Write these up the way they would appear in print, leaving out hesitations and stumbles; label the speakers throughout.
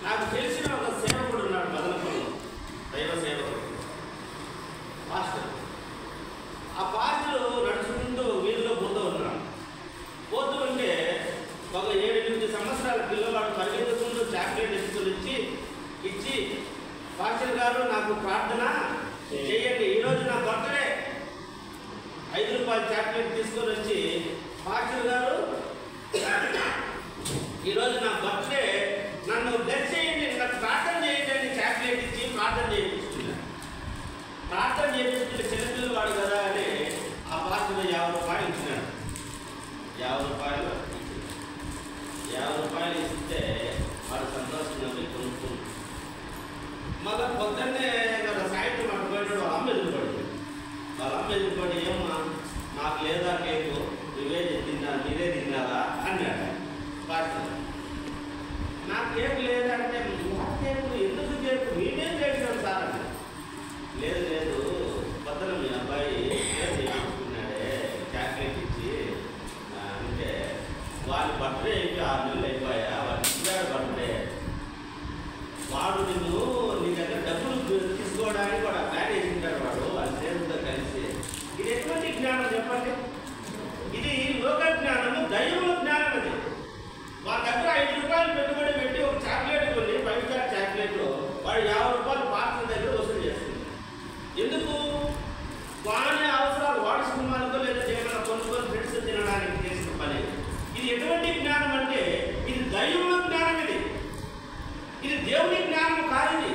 Speaker 1: నాకు తెలిసిన ఒక సేవకుడు ఉన్నాడు మదనపల్లిలో, దైవ సేవకుడు, పాస్టర్. ఆ పాస్టర్ నడుచుకుంటూ వీధిలో పోతూ ఉన్నాడు. పోతూ ఉంటే ఒక 7-8 సంవత్సరాల పిల్లవాడు పరిగెత్తుకుంటూ చాక్లెట్ ఎత్తుకుని ఇచ్చి పాస్టర్ గారు నాకు ప్రార్థన చేయండి, ఈరోజు నా బర్త్డే, 5 రూపాయల చాక్లెట్ తీసుకొని వచ్చి, పాస్టర్ గారు ఈరోజు నా బర్త్డే, నన్ను బ్లెస్ చేయండి, నాకు ప్రార్థన చేయండి అని చాక్లెట్ ఇచ్చి ప్రార్థన చేయించుకున్నాడు. ప్రార్థన చేయించుకుంటే చిన్నపిల్లవాడు కదా అని ఆ పాస్టర్ 50 రూపాయలు ఇచ్చినాడు. 50 రూపాయలు ఇస్తే వాడు సంతోషంగా కొనుక్కుంది. మళ్ళీ పొద్దున్నే కదా సాయంత్రం అటు పోయినాడు. వాళ్ళ అమ్మ ఎదురుపడింది. వాళ్ళ అమ్మ ఎదురుపడి, ఏమన్నా నాకు లేదా కేకు, మీరే తిన్నారా అన్నాడు పాస్టర్. నాకు కేకు లేదంటే, కేకు ఎందుకు కేకు మీరేం చేసినాం సార్ అని. లేదు పొద్దున మీ అబ్బాయి చేయించుకున్నాడే చాక్లెట్ ఇచ్చి అంటే, వాడి బర్త్డే అయిపోయి 6 నెలలు అయిపోయా, వాడి ఇచ్చాడు బర్త్డే, వాడు నీ దగ్గర డబ్బులు తీసుకోవడానికి కూడా ప్లాన్ వేసింటాడు వాడు, వాళ్ళ స్నేహితులతో కలిసి. ఇది ఎటువంటి జ్ఞానం చెప్పండి? ఇది లోక జ్ఞానము, దైవ జ్ఞానం. అది వాళ్ళ దగ్గర 5 రూపాయలు పెట్టుబడి పెట్టి ఒక చాక్లెట్ కొని, 5 స్టార్ చాక్లెట్లు వాడు 50 రూపాయలు పార్సల్ దగ్గర వసూలు చేస్తుంది. ఎందుకు? వాడి అవసరాలు, వాడి సినిమాలతో లేదా ఏమైనా కొనుక్కొని ఫ్రెండ్స్ తినడానికి చేసిన పని. ఇది ఎటువంటి జ్ఞానం అంటే, ఇది దైవ జ్ఞానం. ఇది దేవుని జ్ఞానం కాదు. ఇది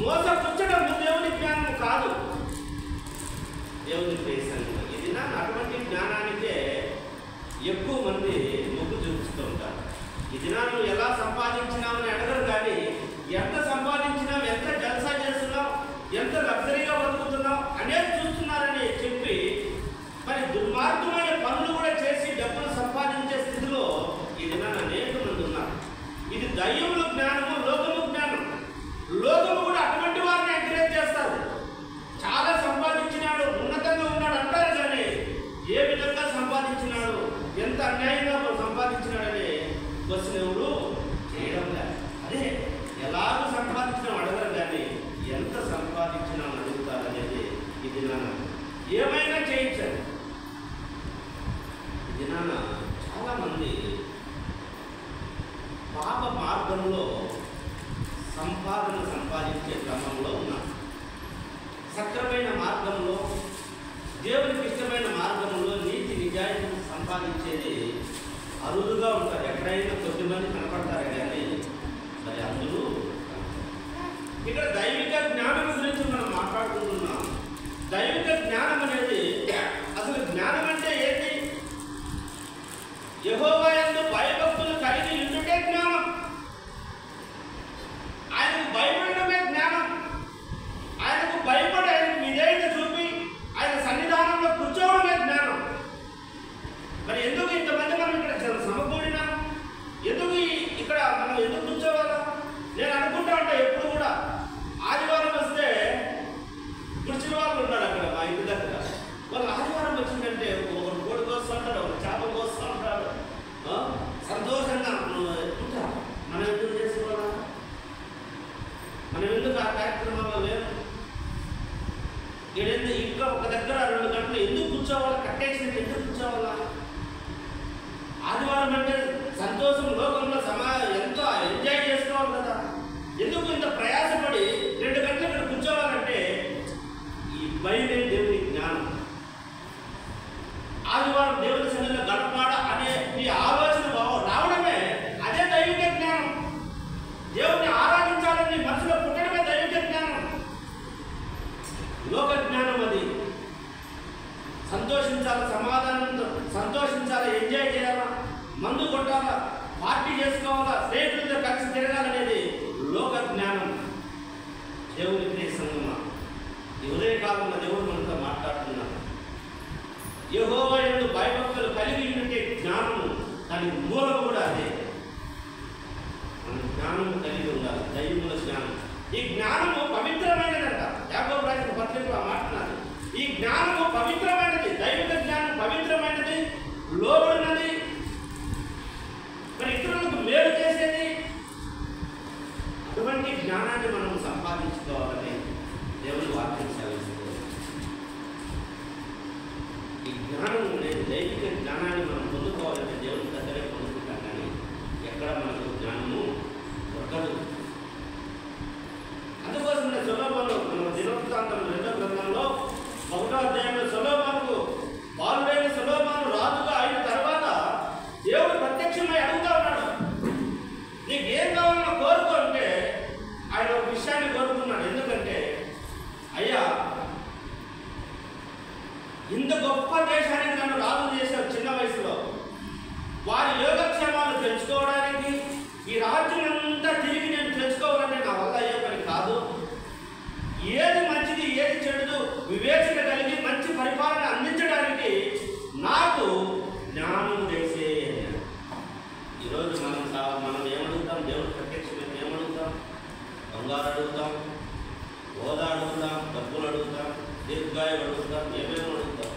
Speaker 1: మోసపుచ్చడం దేవుని జ్ఞానం కాదు, దేవుని ప్రేసంగా. ఇది అటువంటి జ్ఞానానికే ఎక్కువ మంది మొగ్గు చూపిస్తూ ఉంటారు. ఈ దినాలు ఎలా సంపాదించినామని అడగరు, కానీ ఎంత సంపాదించినాం, ఎంత జల్సా చేస్తున్నాం, ఎంత లగ్జరీగా బతుకుతున్నాం అనేది చూస్తున్నారని చెప్పి, మరి దుర్మార్గమైన పనులు కూడా చేసి డబ్బులు సంపాదించే స్థితిలో ఈ దినాన్ని అనేక మంది ఉన్నారు. ఇది దైవముల జ్ఞానము, లోకము జ్ఞానం. లోకము కూడా అటువంటి వారిని ఎంకరేజ్ చేస్తారు. చాలా సంపాదించినాడు, ఉన్నతంగా ఉన్నాడు అంటారు, కానీ ఏ విధంగా సంపాదించినాడు, ఎంత అన్యాయంగా సంపాదించినాడని క్వశ్చన్ ఎవరు చేయడం లేదు. అదే ఎలాగో సంపాదించినా అడగరు, కానీ ఎంత సంపాదించినా అడుగుతారు అనేది ఈ దినాన ఏమైనా చేయించారు. ఈ దినాన చాలామంది పాప మార్గంలో సంపాదించే క్రమంలో ఉన్నారు. సక్రమైన మార్గంలో, దేవునికి ఇష్టమైన మార్గంలో నీతి నిజాయితీ సంపాదించేది అరుదుగా ఉంటారు. ఎక్కడైనా కొద్దిమంది కనపడతారు, కానీ మరి అందరూ. ఇక్కడ దైవిక జ్ఞానం గురించి మనం మాట్లాడుకుంటున్నాం. దైవిక జ్ఞానం అనేది, అసలు జ్ఞానం అంటే ఏంటి? యెహోవా యందు భయభక్తులు కలిగి ఉండుటే జ్ఞానం. ఆయనకు భయపడమే జ్ఞానం. ఆయనకు భయపడి, ఆయనకు విధేయత చూపి ఆయన సన్నిధానంలో కూర్చోవడమే జ్ఞానం. మరి ఎందుకు ఇంతమంది మనం ఇక్కడ సమకూడినా? ఎందుకు ఇక్కడ మనం ఎందుకు కూర్చోవాలా? నేను అనుకుంటా ఉంటా ఎప్పుడు కూడా, ఆదివారం వస్తే కుర్చీల వాళ్ళు ఉన్నారు అక్కడ మా ఇంటి దగ్గర. వాళ్ళు ఆదివారం వచ్చిందంటే ఒకరు కోడి కోస్తూ ఉంటారు, ఒకరు చేపలు కోస్తూ ఉంటారు, సంతోషంగా ఉంటారు. మనం ఎందుకు చేసుకోవాలా? మనం ఎందుకు ఆ కార్యక్రమంలో లేదు? ఇంకా ఒక దగ్గర 2 గంటలు ఎందుకు కూర్చోవాలా? కట్టేసినట్టు ఎందుకు కూర్చోవాలా? ఆదివారం అంటే సంతోషం, లోకంలో ఎంతో ఎంజాయ్ చేసుకోవాలి కదా. ఎందుకు ఇంత ప్రయాసపడి 2 గంటలు ఇక్కడ కూర్చోవాలంటే, ఈ బైబిలే దేవుని జ్ఞానం. ఆదివారం దేవుని సన్నిధిలో గడపాడ అనే ఈ ఆలోచన రావడమే అదే దైవిక జ్ఞానం. దేవుని ఆరాధించాలని మనసులో పుట్టడమే దైవిక జ్ఞానం. లోక జ్ఞానం అది సంతోషించాలా, సమాధానంతో సంతోషించాలా, ఎంజాయ్ చేయాలా, మందు కొట్టాలా, పార్టీ చేసుకోవాలా, స్నేహితులతో కలిసి తిరగాలనేది లోక జ్ఞానం. దేవుని ప్రియ సంగమా, ఈ ఉదయకాలంలో దేవుడు మనతో మాట్లాడుతున్నారు. యెహోవా యందు భయభక్తులు కలిగి ఉండే జ్ఞానము, దాని మూలం కూడా అదే. మనం జ్ఞానము కలిగి ఉండాలి, దైవముల జ్ఞానం. ఈ జ్ఞానము పవిత్రమైనదంట. యాకోబు రాసిన పత్రికలో మాట్లాడుతున్నారు. ఈ జ్ఞానము పవిత్రమైనది, దైవిక జ్ఞానం పవిత్రమైనది, లోబడినది, మరి ఇతరులకు మేలు చేసేది, సంపాదించుకోవాలని దేవుని వాక్యం సెలవిస్తుంది. ఈ జ్ఞానం అనేది దైవిక జ్ఞానాన్ని మనం పొందుకోవాలంటే దేవుని దగ్గరే పొందుకుంటాం, కానీ ఎక్కడ మనకు జ్ఞానము దొరకదు. అందుకోసమే సొలొమోను మన దినవృత్తాంతం 2వ గ్రంథంలో 1వ అధ్యాయంలో సొలొమోనుకు బాలుడైన సొలొమోను రాజుగా అయిన తర్వాత దేవుడు ప్రత్యక్షమై అడుగుతా ఉన్నాడు, నీకు ఏం కావాలో కోరుకో అంటే ఆయన ఒక విషయాన్ని కోరుకున్నాడు. ఎందుకంటే అయ్యా, ఇంత గొప్ప దేశానికి నన్ను రాజు చేశావు చిన్న వయసులో, వారి యోగక్షేమాలు తెలుసుకోవడానికి ఈ రాజ్యం అంతా తిరిగి నేను తెలుసుకోవాలంటే నా వల్ల అయ్యే పని కాదు. ఏది మంచిది ఏది చెడుదు వివేచన కలిగి మంచి పరిపాలన అందించడానికి నాకు జ్ఞానం చేసే. ఈరోజు మనం ఏమడుగుతాం? దేవుడు ప్రత్యక్షమైన ఏమడుగుతాం? బంగారు అడుగుతాం, హోదా అడుగుతాం, డబ్బులు అడుగుతాం, దీర్ఘాయులు అడుగుతాం, ఏమేమో అడుగుతాం.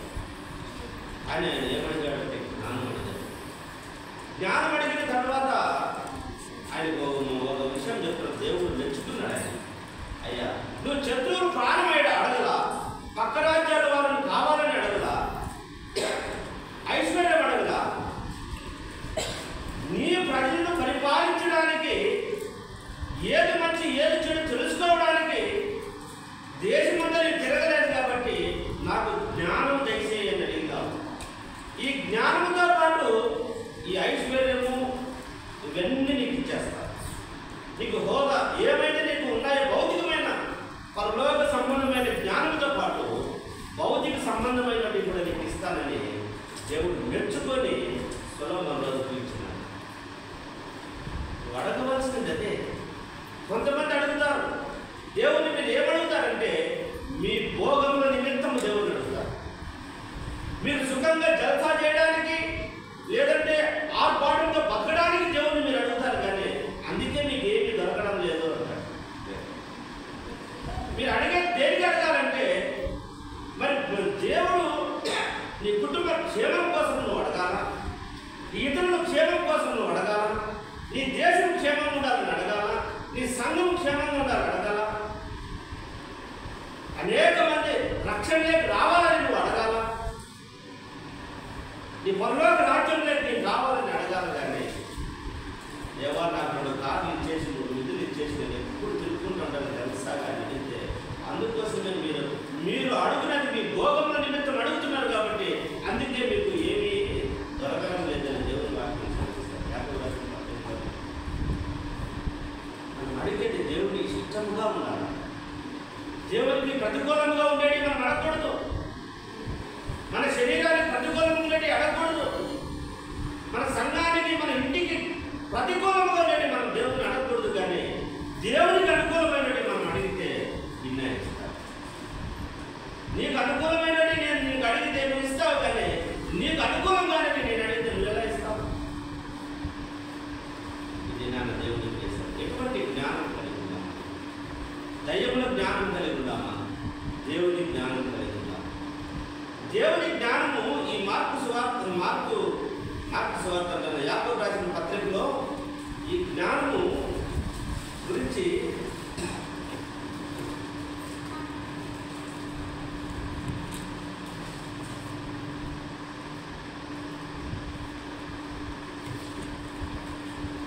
Speaker 1: కానీ ఆయన ఏమడిగాడంటే జ్ఞానం అడిగాడు. జ్ఞానం అడిగిన తర్వాత ఆయనకు ఒక విషయం చెప్తున్నాడు, దేవుడు మెచ్చుకున్నాడు. ఆయన అయ్యా, నువ్వు శత్రువులు ప్రాణమయ్యాడు అడగలా, పక్క రాజ్యాల వారిని కావాలని అడగలా, ఐశ్వర్యం అడగలా, నీ ప్రజలను పరిపాలించడానికి ఏది మంచి ఏది చెడు తెలుసుకోవడానికి దేశమంతా నేను తిరగలేదు కాబట్టి నాకు జ్ఞానం దయచేయని అడిగావు. ఈ జ్ఞానంతో పాటు ఈ ఐశ్వర్యము ఇవన్నీ నీకు ఇచ్చేస్తా. నీకు హోదా ఏమైతే నీకు ఉన్నాయో భౌతికమైన పరలోక సంబంధమైన జ్ఞానంతో పాటు భౌతిక సంబంధమైనవి కూడా నీకు ఇస్తానని దేవుడు మెచ్చుకొని సొలొమోను చూపించినాడు. అడగవలసింది అదే. కొంతమంది అడుగుతారు దేవుని, మీరు ఏమడుగుతారంటే మీ భోగముల నిమిత్తము దేవుని అడుగుతారు. మీరు సుఖంగా జల్సా చేయడానికి లేదంటే ఆర్పాటంతో బతకడానికి దేవుని మీరు అడుగుతారు, కానీ అందుకే మీకు ఏమీ దొరకడం లేదు అంటారు. మీరు అడిగే దేనికి అడగాలంటే మరి దేవుడు నీ కుటుంబ క్షేమం కోసం నువ్వు అడగాల, ఇతరుల క్షేమం కోసం నువ్వు అడగాల, నీ దేశం క్షేమంగా ఉండాలని అడగాల, నీ సంఘం క్షేమంగా ఉండాలని అడగాల, అనేక మంది రక్షణలోకి రావాలని నువ్వు అడగాల, నీ పరలోక రాజ్యంలోకి నేను రావాలని అడగాలి. కానీ దేవా నాకు 2 కార్లు ఇచ్చేసి 3 విధులు ఇచ్చేసి నేను ఎప్పుడు తిరుగుతుంటాను తెలుసా అని అడిగితే, అందుకోసమే మీరు అడుగునది మీ భోగముల నిమిత్తం అడుగుతున్నారు కాబట్టి అందుకే మీకు ఏమీ దొరకడం లేదని దేవుని వాక్యం చెప్తారు. మనం అడిగేది దేవుని ఇష్టంగా ఉండాలి. దేవునికి ప్రతికూలంగా ఉండేది మనం అడగకూడదు. మన శరీరానికి ప్రతికూలంగా ఉండేది అడగకూడదు. మన సంఘానికి మన ఇంటికి ప్రతికూలంగా ఉండేది మనం దేవుని అడగకూడదు. కానీ దేవునికి అనుకూలమైనది మనం అడిగితే నిన్నే ఇస్తాడు. నీకు అనుకూలమైనది నేను నీకు అడిగితే నువ్వు ఇస్తావు, కానీ నీకు అనుకూలంగానే నేను అడిగితే నువ్వు ఎలా ఇస్తావు? ఇది నాన్న దేవునికి చేశాను. ఎటువంటి జ్ఞానం కలిగి ఉందామా? దయ్యంలో జ్ఞానం కలిగి ఉందామా? దేవుని జ్ఞానం కలిగి ఉందామా? దేవుని జ్ఞానము ఈ మార్కు సువార్త యాకోబు రాసిన పత్రికలో ఈ జ్ఞానము గురించి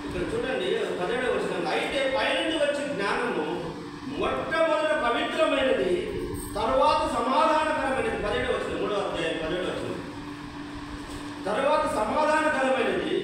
Speaker 1: ఇక్కడ చూడండి 17వ వచనం, అయితే పైనుండి వచ్చే జ్ఞానము మొట్టమొదట పవిత్రమైనది, తరువాత సమాధానకరమైనది. 17వ వచనం 3వ అధ్యాయం 17వ వచనం, తరువాత సమాధానకరమైనది,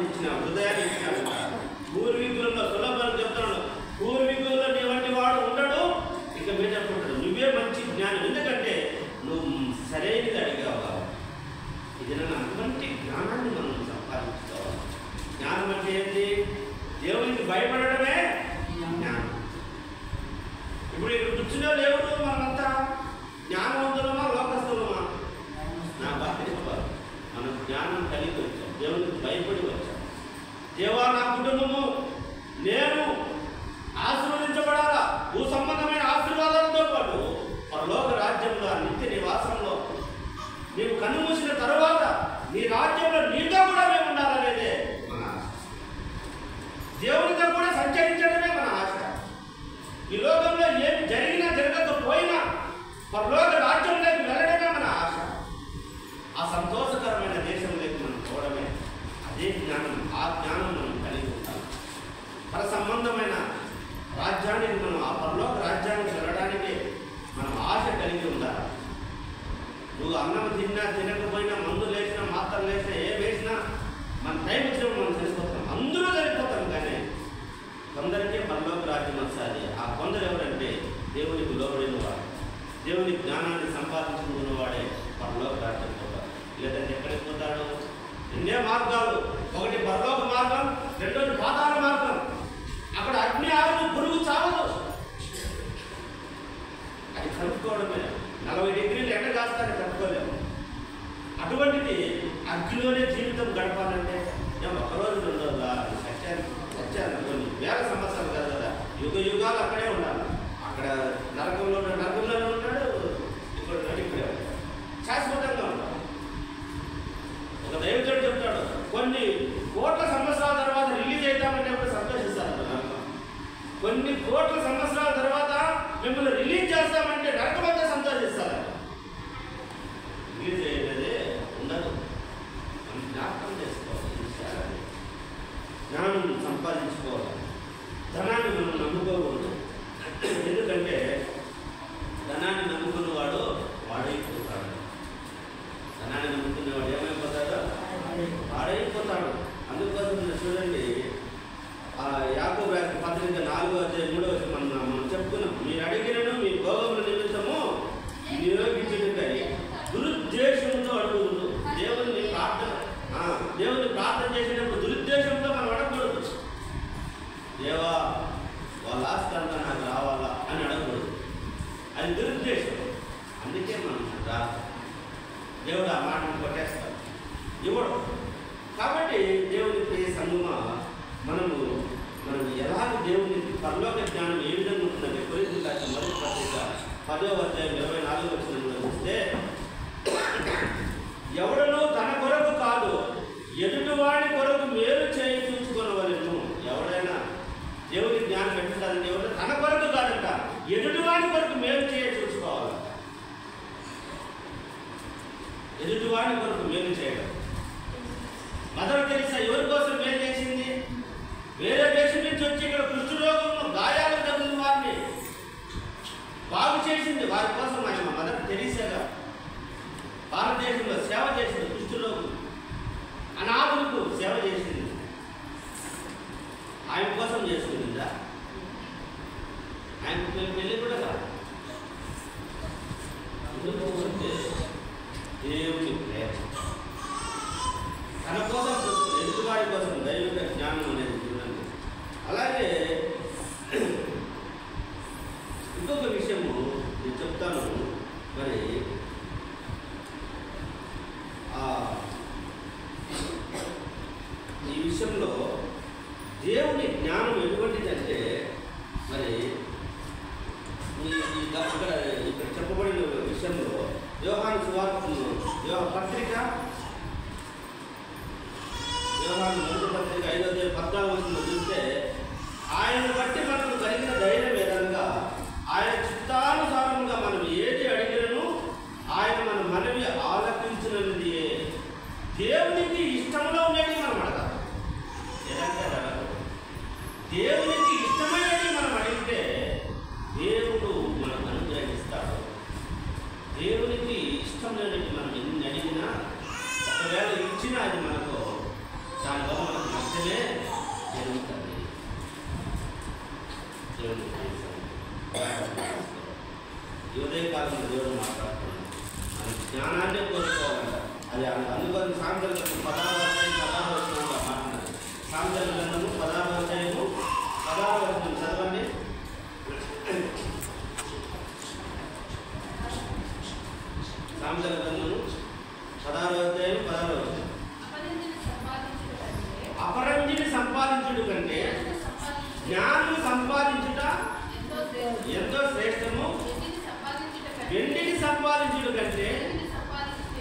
Speaker 1: ఇచ్చిన హృదయాన్ని ఇచ్చినాడు. పూర్వీకులలో సులభాన్ని చెప్తున్నాడు, పూర్వీకులలో నీ వంటి వాడు ఉండడు, ఇక మీద ఉంటాడు. నువ్వే మంచి జ్ఞానం, ఎందుకంటే నువ్వు సరైనది అడిగావు కాబట్టి. ఇది నన్ను అటువంటి జ్ఞానాన్ని మనం సంపాదించుకోవాలి. జ్ఞానం అంటే ఏంటి? దేవునికి భయపడడమే జ్ఞానం. ఇప్పుడు ఇక్కడ కూర్చునే లేవుడు మనమంతా జ్ఞానవంతులమా లోకస్తులమా? నా బాధ్యత మనం జ్ఞానం కలిగి వచ్చాం, దేవునికి భయపడి వచ్చాం. దేవా నా కుటుంబము నేను ఆశీర్వదించబడాలా, భూ సంబంధమైన ఆశీర్వాదాలతో పాటు పరలోక రాజ్యంలో నిత్య నివాసంలో నీవు కన్నుమూసిన తరువాత నీ రాజ్యంలో నీతో కూడా మేము ఉండాలనేదే మన ఆశ. దేవునితో కూడా సంచరించడమే మన ఆశ. ఈ లోకంలో ఏమి జరిగినా జరగకపోయినా పరలోక రాజ్యంలోకి వెళ్ళడమే మన ఆశ. ఆ సంతోషకరమైన దేశంలోకి మనం పోవడమే అదే జ్ఞానం. ఆ జ్ఞానం మనం కలిగి ఉంటాం. పర సంబంధమైన రాజ్యానికి మనం, ఆ పరలోక రాజ్యానికి వెళ్ళడానికి మనం ఆశ కలిగి ఉండాలి. నువ్వు అన్నం తిన్నా తినకపోయినా, మందులు వేసినా మాత్రలు వేసినా ఏ వేసినా మన టైం వచ్చినప్పుడు మనం చనిపోతాం. అందరూ చనిపోతాం, కానీ కొందరికే పరలోక రాజ్యం వస్తుంది. ఆ కొందరు ఎవరంటే దేవునికి లోబడిన వాడు, దేవుని జ్ఞానాన్ని సంపాదించుకున్న వాడే పరలోక రాజ్యం పోతాడు. లేదంటే ఎక్కడికి పోతాడు? రెండే మార్గాలు, ఒకటి పరలోక మార్గం, రెండోది పాతాళ మార్గం. అక్కడ అగ్ని ఆరు, పురుగు చావదు. అది కలుపుకోవడమే. 40 డిగ్రీలు ఎండ కాస్తానే కలుపుకోలేము. అటువంటిది అగ్నిలోనే జీవితం గడపాలంటే ఒకరోజు 2 రోజులా సత్యాన్ని కొన్ని వేల సంవత్సరాలు కాదు కదా, యుగ యుగాలు అక్కడే ఉండాలి. అక్కడ నరకంలోనే ఉంటాడు, ఇక్కడ ఇక్కడే ఉంటాడు, శాశ్వతంగా ఉంటాడు. ఒక దైవజనుడు చెప్తాడు, కొన్ని కోట్ల సంవత్సరాల తర్వాత రిలీజ్ అవుతామంటే కూడా సంతోషిస్తారు నరకం. కొన్ని కోట్ల సంవత్సరాల తర్వాత మిమ్మల్ని రిలీజ్ చేస్తామంటే నరకం అంతా సంతోషిస్తారు. రిలీజ్ అయ్యేదే ఉండదు. మనం జ్ఞాపకం చేసుకోవాలి. జ్ఞానం సంపాదించుకోవాలి. ధనాన్ని మనం నమ్ముకోకూడదు. ఎందుకంటే ధనాన్ని నమ్ముకున్నవాడు వాడైపోతాడు. ధనాన్ని నమ్ముకునేవాడు ఏమైపోతాడో వాడైపోతాడు. అందుకోసం చూడండి, యాకోబు రాసిన పత్రిక 4:3 మనం చెప్పుకున్నాం, మీరు అడిగినను మీ భోగముల నిమిత్తము నియోగించుటకై దురుద్దేశంతో అడుగుదు. దేవుని ప్రార్థన చేసేటప్పుడు దురుద్దేశంతో మనం అడగకూడదు. దేవా వాళ్ళ ఆస్తి అంతా నాకు రావాలా అని అడగకూడదు. అది దురుద్దేశం. అందుకే మనం రాదు. దేవుడు ఆ మాటను కొట్టేస్తాడు, ఇవ్వడు. కాబట్టి దేవునికి సంగమా మనం ఎలాగ దేవుని పరలోక జ్ఞానం ఏ విధంగా ఉంటుందంటే, కొరింథీయులకు రాసిన మొదటి పత్రిక 10:24 చూస్తే, ఎవడనూ తన కొరకు కాదు ఎదుటివాడి కొరకు మేలు చేయి చూసుకొనవలెను. ఎవడైనా దేవుని జ్ఞానం పెట్టుకుంటారంటే ఎవరు తన కొరకు కాదంట, ఎదుటివాడి కొరకు మేలు చేయ చూసుకోవాలంట. ఎదుటివాడి కొరకు మేలు చేయడం. మదర్ తెరీసా ఎవరి కోసం మేలు చేసింది? వేరే దేశం నుంచి వచ్చి ఇక్కడ కుష్ఠరోగంలో గాయాలు తగిలిన వారిని బాగు చేసింది. వారి కోసం ఆయన మదర్ తెరీసాగా భారతదేశంలో సేవ చేసింది. కుష్ఠరోగులు, అనాథులకు సేవ చేసింది. ఆయన కోసం చేసుకుందా? ఆయన పెళ్ళి కూడా కాదు. దేవుని ప్రేమ తన కోసం చూస్తుంది, ఎదుటివాడి కోసం. దైవిక జ్ఞానం అనేది చూడండి. అలాగే ఇంకొక విషయము నేను చెప్తాను. మరి ఈ విషయంలో దేవుని జ్ఞానం ఎటువంటిదంటే, మరి ఇక్కడ చెప్పబడిన విషయంలో యోహాను సువార్త పత్రిక, యోహాను మొదటి పత్రిక 5:14 చూస్తే, ఆయన బట్టి మనకు కలిగిన ధైర్యం ఏదనగా ఆయన చిత్తానుసారంగా మనం ఏది అడిగినను ఆయన మన మనవి ఆలకించినది. దేవునికి ఇష్టంలో ఉండేది మనం అడగాలి. ఏదంటే దేవునికి ఇష్టమైనది మనం అడిగితే దేవుడు మనకు అనుగ్రహిస్తాడు. దేవునికి ఇష్టం లేనిది మనం ఎన్ని అడిగినా, ఒకవేళ ఇచ్చినా అది మనకు దానివల్ల మనకు ఈ ఉదయకాలంలో దేవుడు మాట్లాడుతున్నాడు. మన జ్ఞానాన్ని కోరుకోవాలంట. అది అందుకని సామెతల గ్రంథం 16వ అధ్యాయం 16వ వచనంలో మాట్లాడారు. సామెతల గ్రంథము 16వ అధ్యాయము 16వ వచనం చదవండి. సామెతల గ్రంథము 16వ అధ్యాయం 16వ వచనం. అపరంజిని సంపాదించుట కంటే జ్ఞానం సంపాదించుట ఎంతో శ్రేష్టము. వెండిని సంపాదించుట కంటే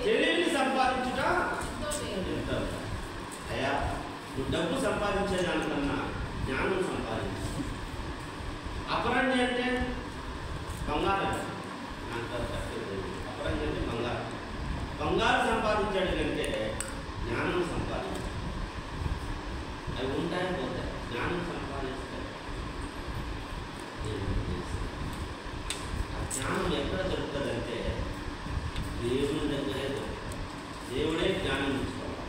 Speaker 1: తెలివిని సంపాదించుట ఎంతో. అయ్యా, నువ్వు డబ్బు సంపాదించేదానికన్నా జ్ఞానం సంపాదించు. అపరంజి అంటే బంగారం. అపరంజి అంటే బంగారం. బంగారం సంపాదించాడు కంటే జ్ఞానం సంపాదించాడు. అవి ఉంటాయి పోతాయి. జ్ఞానం సంపాదిస్తాయి. ఆ జ్ఞానం ఎక్కడ దొరుకుతుందంటే దేవుని దగ్గరే దొరుకుతుంది. దేవుడే జ్ఞానం ఇచ్చుకోవాలి.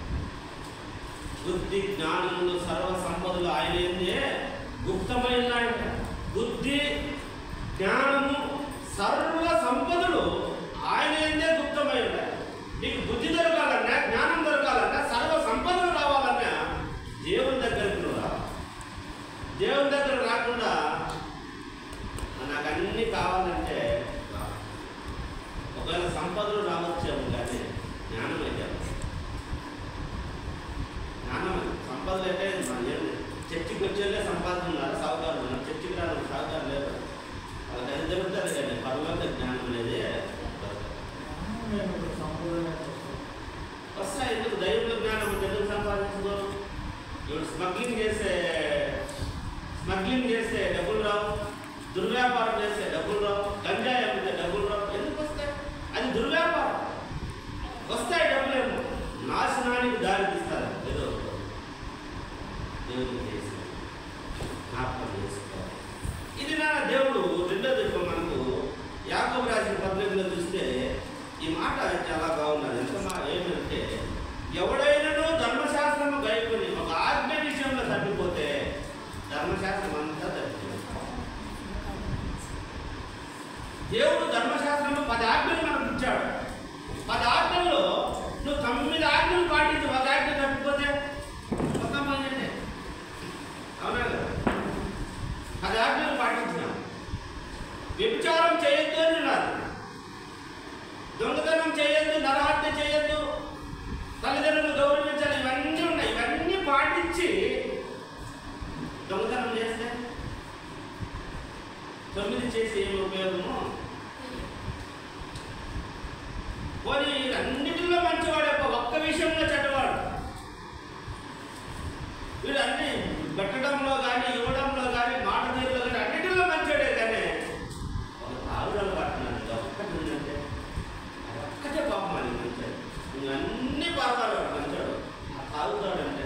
Speaker 1: బుద్ధి జ్ఞానములు సర్వ సంపదలు ఆయన ఏందే గుప్తమైనాయంట. బుద్ధి జ్ఞానము సర్వ సంపదలు ఆయన ఏందే గుప్తమైన. నీకు బుద్ధి దొరకాలన్నా, జ్ఞానం దొరకాలన్నా, సర్వ సంపదలు రావాలన్నా దేవుని దగ్గరకు నువ్వు రా. దేవుని దగ్గర రాకుండా నాకు అన్నీ కావాలంటే ఒకవేళ సంపదలు రావచ్చేమో కానీ జ్ఞానం అయితే జ్ఞానం సంపదలు అంటే చర్చికి వచ్చేళ్ళే సంపాదన ఉన్నారు, సాగుకారులు ఉన్నారు. చర్చికి రాను సాగుకారు లేదు. వాళ్ళకి అది దొరుకుతుంది కానీ పర్వాత జ్ఞానం అనేది వస్తాయి. ఎందుకు దైవ జ్ఞానం ఎందుకు సంపాదించదు? ఇప్పుడు స్మగ్లింగ్ చేస్తే డబ్బులు రావు, దుర్వ్యాపారం చేస్తే డబ్బులు రావు, గంజాయి అమ్మితే డబ్బులు రావు. ఎందుకు వస్తాయి? అది దుర్వ్యాపారం. వస్తాయి డబ్బులేమో, నాశనానికి దారి తీస్తారు. ఏదో దేవుడు చేసి జ్ఞాపకం చేసుకోవాలి. ఇది నా దేవుడు రెండో దిక్కు మనకు యాకోబు రాసిన పత్రికలో చూస్తే ఈ మాట చాలా బాగున్నది. ఏమంటే ఎవడైనాను ధర్మశాస్త్రము గైకొని ఒక ఆజ్ఞ విషయంలో తప్పిపోతే ధర్మశాస్త్రం అంతా తప్పిపోతుంది. దేవుడు ధర్మశాస్త్రంలో 10 ఆజ్ఞలు మనకు ఇచ్చాడు. 10 ఆజ్ఞల్లో నువ్వు 9 ఆజ్ఞలు పాటించి ఒక ఆజ్ఞ తప్పిపోతే మొత్తం అంటే అవునా కదా? 10 ఆజ్ఞలు పాటించినాం. వ్యభిచారం చేయొద్దు అని ఉన్నారు, దొంగతనం చేయొద్దు, నరహత్య చేయొద్దు, తల్లిదండ్రులు గౌరవించాలి, ఇవన్నీ ఉన్నాయి. ఇవన్నీ పాటించి దొంగతనం చేస్తే 9 చేసి ఏమి ఉపయోగము? పోనీ అన్నిటిలో మంచివాడు, ఒక్క విషయంలో చెడ్డవాడు. వీడు అన్ని పెట్టడంలో కానీ, ఇవ్వడంలో కానీ, మాట తీరులో కానీ అన్నిటిలో మంచివాడే. కానీ ఒక తాగుదల పట్టినాడు ఒక్కటి ఉందంటే అది ఒక్కటే పాపం. అది మంచాడు. నువ్వు అన్ని పాపాలు మంచాడు. ఆ తాగుతాడంటే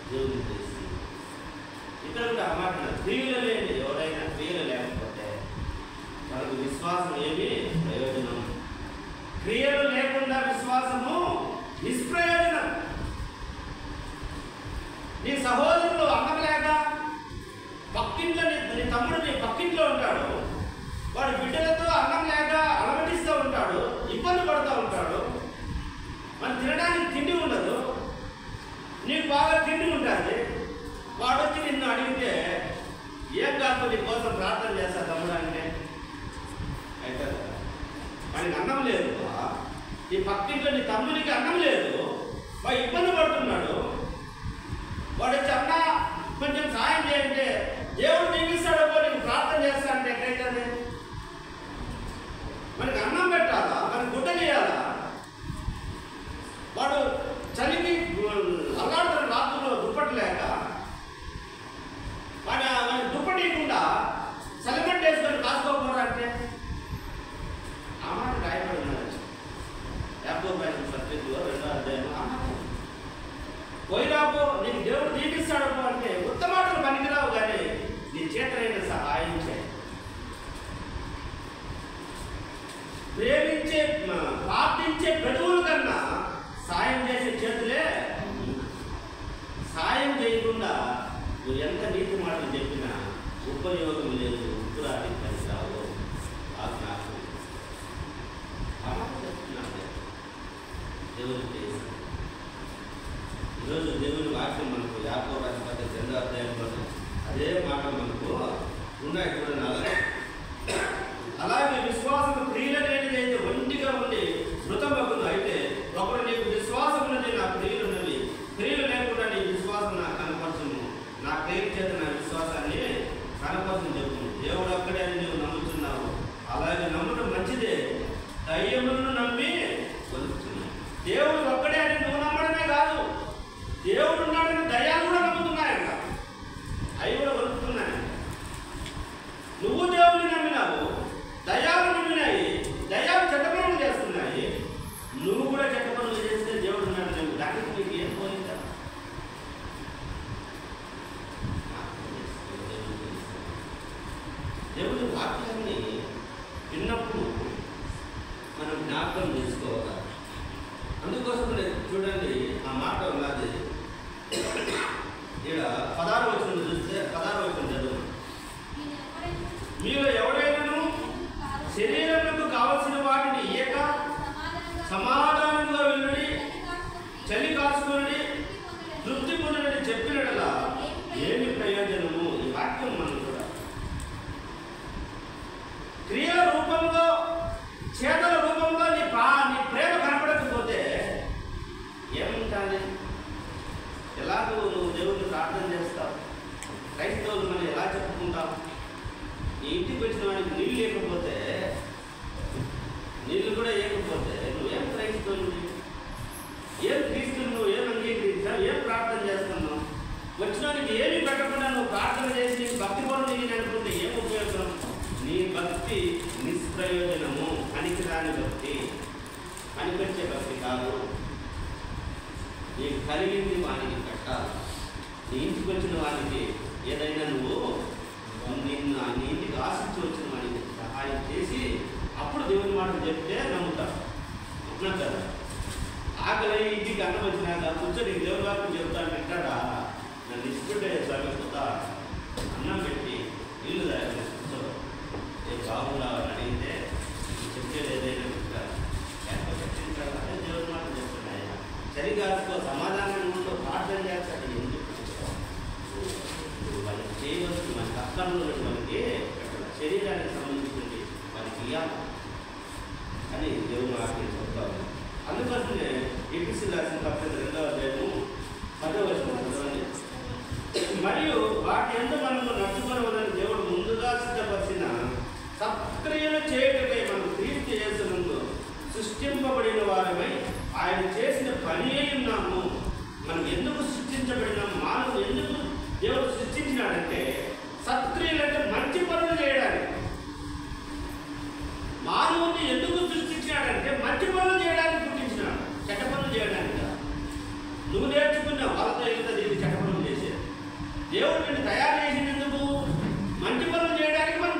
Speaker 1: దేవుని చేసి ఇక్కడ కూడా అన్నమాట క్రియలు లేని ఎవరైనా క్రియలు లేకపోతే మనకు విశ్వాసం ఏమి ప్రయోజనం? క్రియలు లేకుండా విశ్వాసము నిష్ప్రయోజనం. నీ సహోదరులు అన్నం లేక పక్కింట్లో నీ తమ్ముడు నీ పక్కింట్లో ఉంటాడు. వాడు బిడ్డలతో అన్నం లేక అలమటిస్తూ ఉంటాడు, ఇబ్బంది పడుతూ ఉంటాడు. మన తినడానికి తిండి ఉండదు, నీకు బాగా తిండి ఉంటుంది. వాడు వచ్చి నిన్ను అడిగితే ఏం కాదు నీ కోసం ప్రార్థన చేస్తా తమ్ముడు అంటే అయితే మనకి అన్నం లేదు. నీ పక్కింట్లో నీ తమ్ముడికి అన్నం లేదు, వాడు ఇబ్బంది పడుతున్నాడు. వాడు వచ్చి అన్న కొంచెం సాయం చేయంటే దేవుడు దీవిస్తాడో నీకు ప్రార్థన చేస్తా అంటే ఎక్కడైతే మనకి అన్నం పెట్టాలా, మనకి గుడ్డ చేయాలా? వాడు చలికి అల్లాడుతున్న రాత్రుల్లో దుప్పటి లేక వాడి దుప్పటికుండా చలిమంట వేసుకొని కాసుకోకూడదు అంటే ఆ మాట రాయబడి ఉన్నది. యాకోబు రాసిన పత్రికలో 2వ అధ్యాయంలో పోయిరాపో నీకు దేవుడు దీవిస్తాడు అంటే ఉత్తమాటలు పనికిరావు, కానీ నీ చేతనైన సహాయం చేయి. ప్రేమించే ప్రార్థించే పెదవుల కన్నా సాయం చేసే చేతులే. సాయం చేయకుండా నువ్వు ఎంత నీతి మాటలు చెప్పినా ఉపయోగం లేదు, ఉప్పురాడి పనికిరావు. నాకు చెప్తున్నాను దేవుని. ఈరోజు దేవుని వాక్యం మనకు యాకోబు రాసిన పత్రిక 2వ అధ్యాయంలో అదే మాటలు మనకు ఉన్నాయి చూడండి. అలాగే విశ్వాసం క్రియలు అనేది అయితే ఒంటిగా ఉండి మృతమగును. అయితే ఒకడు నీకు విశ్వాసం ఉన్నది, నా క్రియలు ఉన్నవి, క్రియలు లేకుండా నీ విశ్వాసం నాకు కనపరచును, నా క్రియల చేత నా విశ్వాసాన్ని కనపరచని చెప్తుంది. దేవుడు అక్కడే అని నువ్వు నమ్ముతున్నావు, అలాగే నమ్మడం మంచిదే. దయ్యములను నమ్మి కొలుస్తున్నావు. దేవుడు ఒక్కడే అని నువ్వు నమ్మడమే కాదు, దేవుడు ఉన్నాడని దయ్యాలు కూడా నమ్ముతున్నాయంట, అవి కూడా కొలుస్తున్నాయంట. నువ్వు దేవుడిని నమ్మినావు, దయ్యాలు నమ్మినాయి, దయ్యాలు చెడ్డ పనులు చేస్తున్నాయి, నువ్వు కూడా చెడ్డ పనులు చేస్తే దేవుడు ఉన్నాడు నేను దానికి నీకు ఏం పోయిందా? దేవుడి వాక్యాన్ని విన్నప్పుడు మనం జ్ఞాపకం చేసుకోవాలి. అందుకోసం చూడండి ఆ మాట ఉన్నది. ఇక్కడ 16వ వచనం చూస్తే 16వ వచనం చదువు. మీరు ఎవరైనాను శరీరములకు కావలసిన వాటిని ఇయ్యక సమాధానంగా వెళ్ళి చలి కాచుకొని తృప్తి పొందని చెప్పినట్లా ఏమి ప్రయోజనము? ఈ వాక్యం మనం కూడా క్రియల రూపంలో చేతల రూపంలో నీ ప్రేమ కనపడకపోతే ఏముంటుంది? ఎలాగో నువ్వు దేవుడిని ప్రార్థన చేస్తావు, క్రైస్తవులు మనం ఎలా చెప్పుకుంటావు? నీ ఇంటికి వచ్చిన వాడికి నీళ్ళు లేకపోతే, నీళ్ళు కూడా లేకపోతే నువ్వేం క్రైస్తవుని, ఏం క్రీస్తులు, నువ్వు ఏం అంగీకరించావు, ఏం ప్రార్థన చేస్తున్నావు? వచ్చిన వాడికి ఏమీ పెట్టకుండా నువ్వు ప్రార్థన చేసి భక్తి పనులు నేను అనుకుంటే ఏం ఉపయోగం? నీ భక్తి నిష్ప్రయోజనము, పనికిరాని భక్తి, పనికొచ్చే భక్తి కాదు. నీకు కలిగింది వానికి కట్టాలి. నీ ఇంటికి వచ్చిన వానికి ఏదైనా నువ్వు నీ ఇంటికి ఆశించి వచ్చిన వానికి సహాయం చేసి అప్పుడు దేవుని మాటలు చెప్తే నమ్ముతారు. అంటున్నారు కదా, ఆకలి ఇంటికి అన్నం వచ్చినాక కూర్చొని దేవుని వాక్యం చెప్తాను వింటాడా? నన్ను ఇష్టపడే స్వామిపోతా అన్నం పెట్టి నీళ్ళు తాగి కూర్చో, ఏ బాగుండాలని అడిగితే చెప్పేది ఏదైనా వింటారు, లేకపోతే తింటారు. అదే దేవుని మాటలు చెప్తున్నాయి. సరిగాసుకో, సమాధానం ఉంటూ ప్రార్థన చేస్తాడు. ఎందుకు వాళ్ళకి చేయవలసిన మన కష్టంలో మనకి శరీరానికి సంబంధించింది వాళ్ళకి ఇవ్వాలి అని దేవుని వాక్యం చెప్తాము. అందుకోసమే ఎపిసి రాసిన పత్రిక 2వ అధ్యాయము 10వ వచనం చదవండి. మరియు వాటి యందు మనము నడుచుకోవాలని దేవుడు ముందుగా సిద్ధపరిచిన సత్క్రియలు చేయుటకై మనం క్రీస్తు యేసునందు సృష్టింపబడిన వారమై ఆయన చేసిన పని అయి ఉన్నాము. మనం ఎందుకు సృష్టించబడినాము? మానవుడు ఎందుకు దేవుడు సృష్టించినాడంటే సత్క్రియలు అంటే మంచి పనులు చేయడానికి. మానవుడిని ఎందుకు సృష్టించినాడంటే మంచి పనులు చేయడానికి పుట్టించినాడు, చెడ్డ పనులు చేయడానికి. నువ్వు నేర్చుకున్నావు వాళ్ళతో ఎంత దీన్ని చెడ్డ పనులు చేసేది. దేవుడు నిన్ను తయారు చేసినందుకు మంచి పనులు చేయడానికి మనం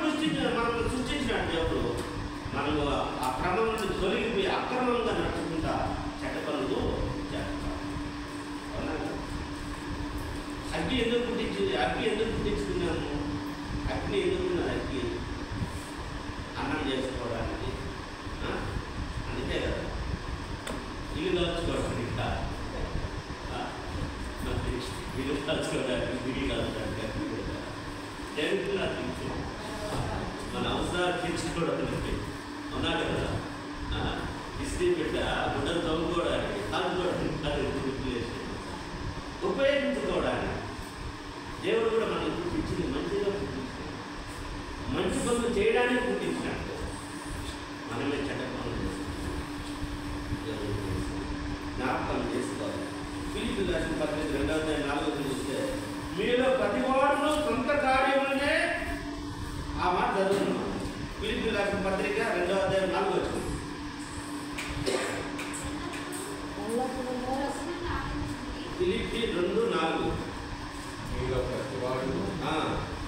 Speaker 1: సృష్టించినాడు దేవుడు. మనము ఆ క్రమం నుంచి తొలగిపోయి అక్రమంగా నడుచుకుంటా చెడ్డ పనులు చేస్తాం. అగ్ని ఎందుకు పుట్టించుకున్నాము? అగ్ని ఎందుకున్నది? అగ్ని అన్నం చేసుకోవడానికి, అందుకే కదా. ఇల్లు కాల్చుకోవడానికి, ఇల్లు కాల్చుకోవడానికి, బిడి కాల్చడానికి జరుగుతున్నారు. మన అవసరాలు తీర్చుకోవడానికి ఉన్నాడు కదా. ఇస్త్రీ పెట్ట గుడ్డలు తవ్వుకోవడానికి, కాల్చుకోవడానికి, ఉపయోగించుకోవడానికి దేవుడు కూడా మనం పుట్టించింది మంచిగా పుట్టించాడు. మంచి పనులు చేయడానికి పుట్టించినట్టు మనమే చెడ్డ పనులు చేస్తాం. జ్ఞాపకం చేసుకోవాలి. ఫిలిప్పీయులకు రాసిన పత్రిక 2వ అధ్యాయం 4వ వచనం చూస్తే మీలో ప్రతివాడును సొంత కార్యములనే, ఆ మాట చదువుతున్నాం. ఫిలిప్పీయులకు రాసిన పత్రిక 2వ అధ్యాయం 4వ వచనం. ఫిలిప్పీ 2:4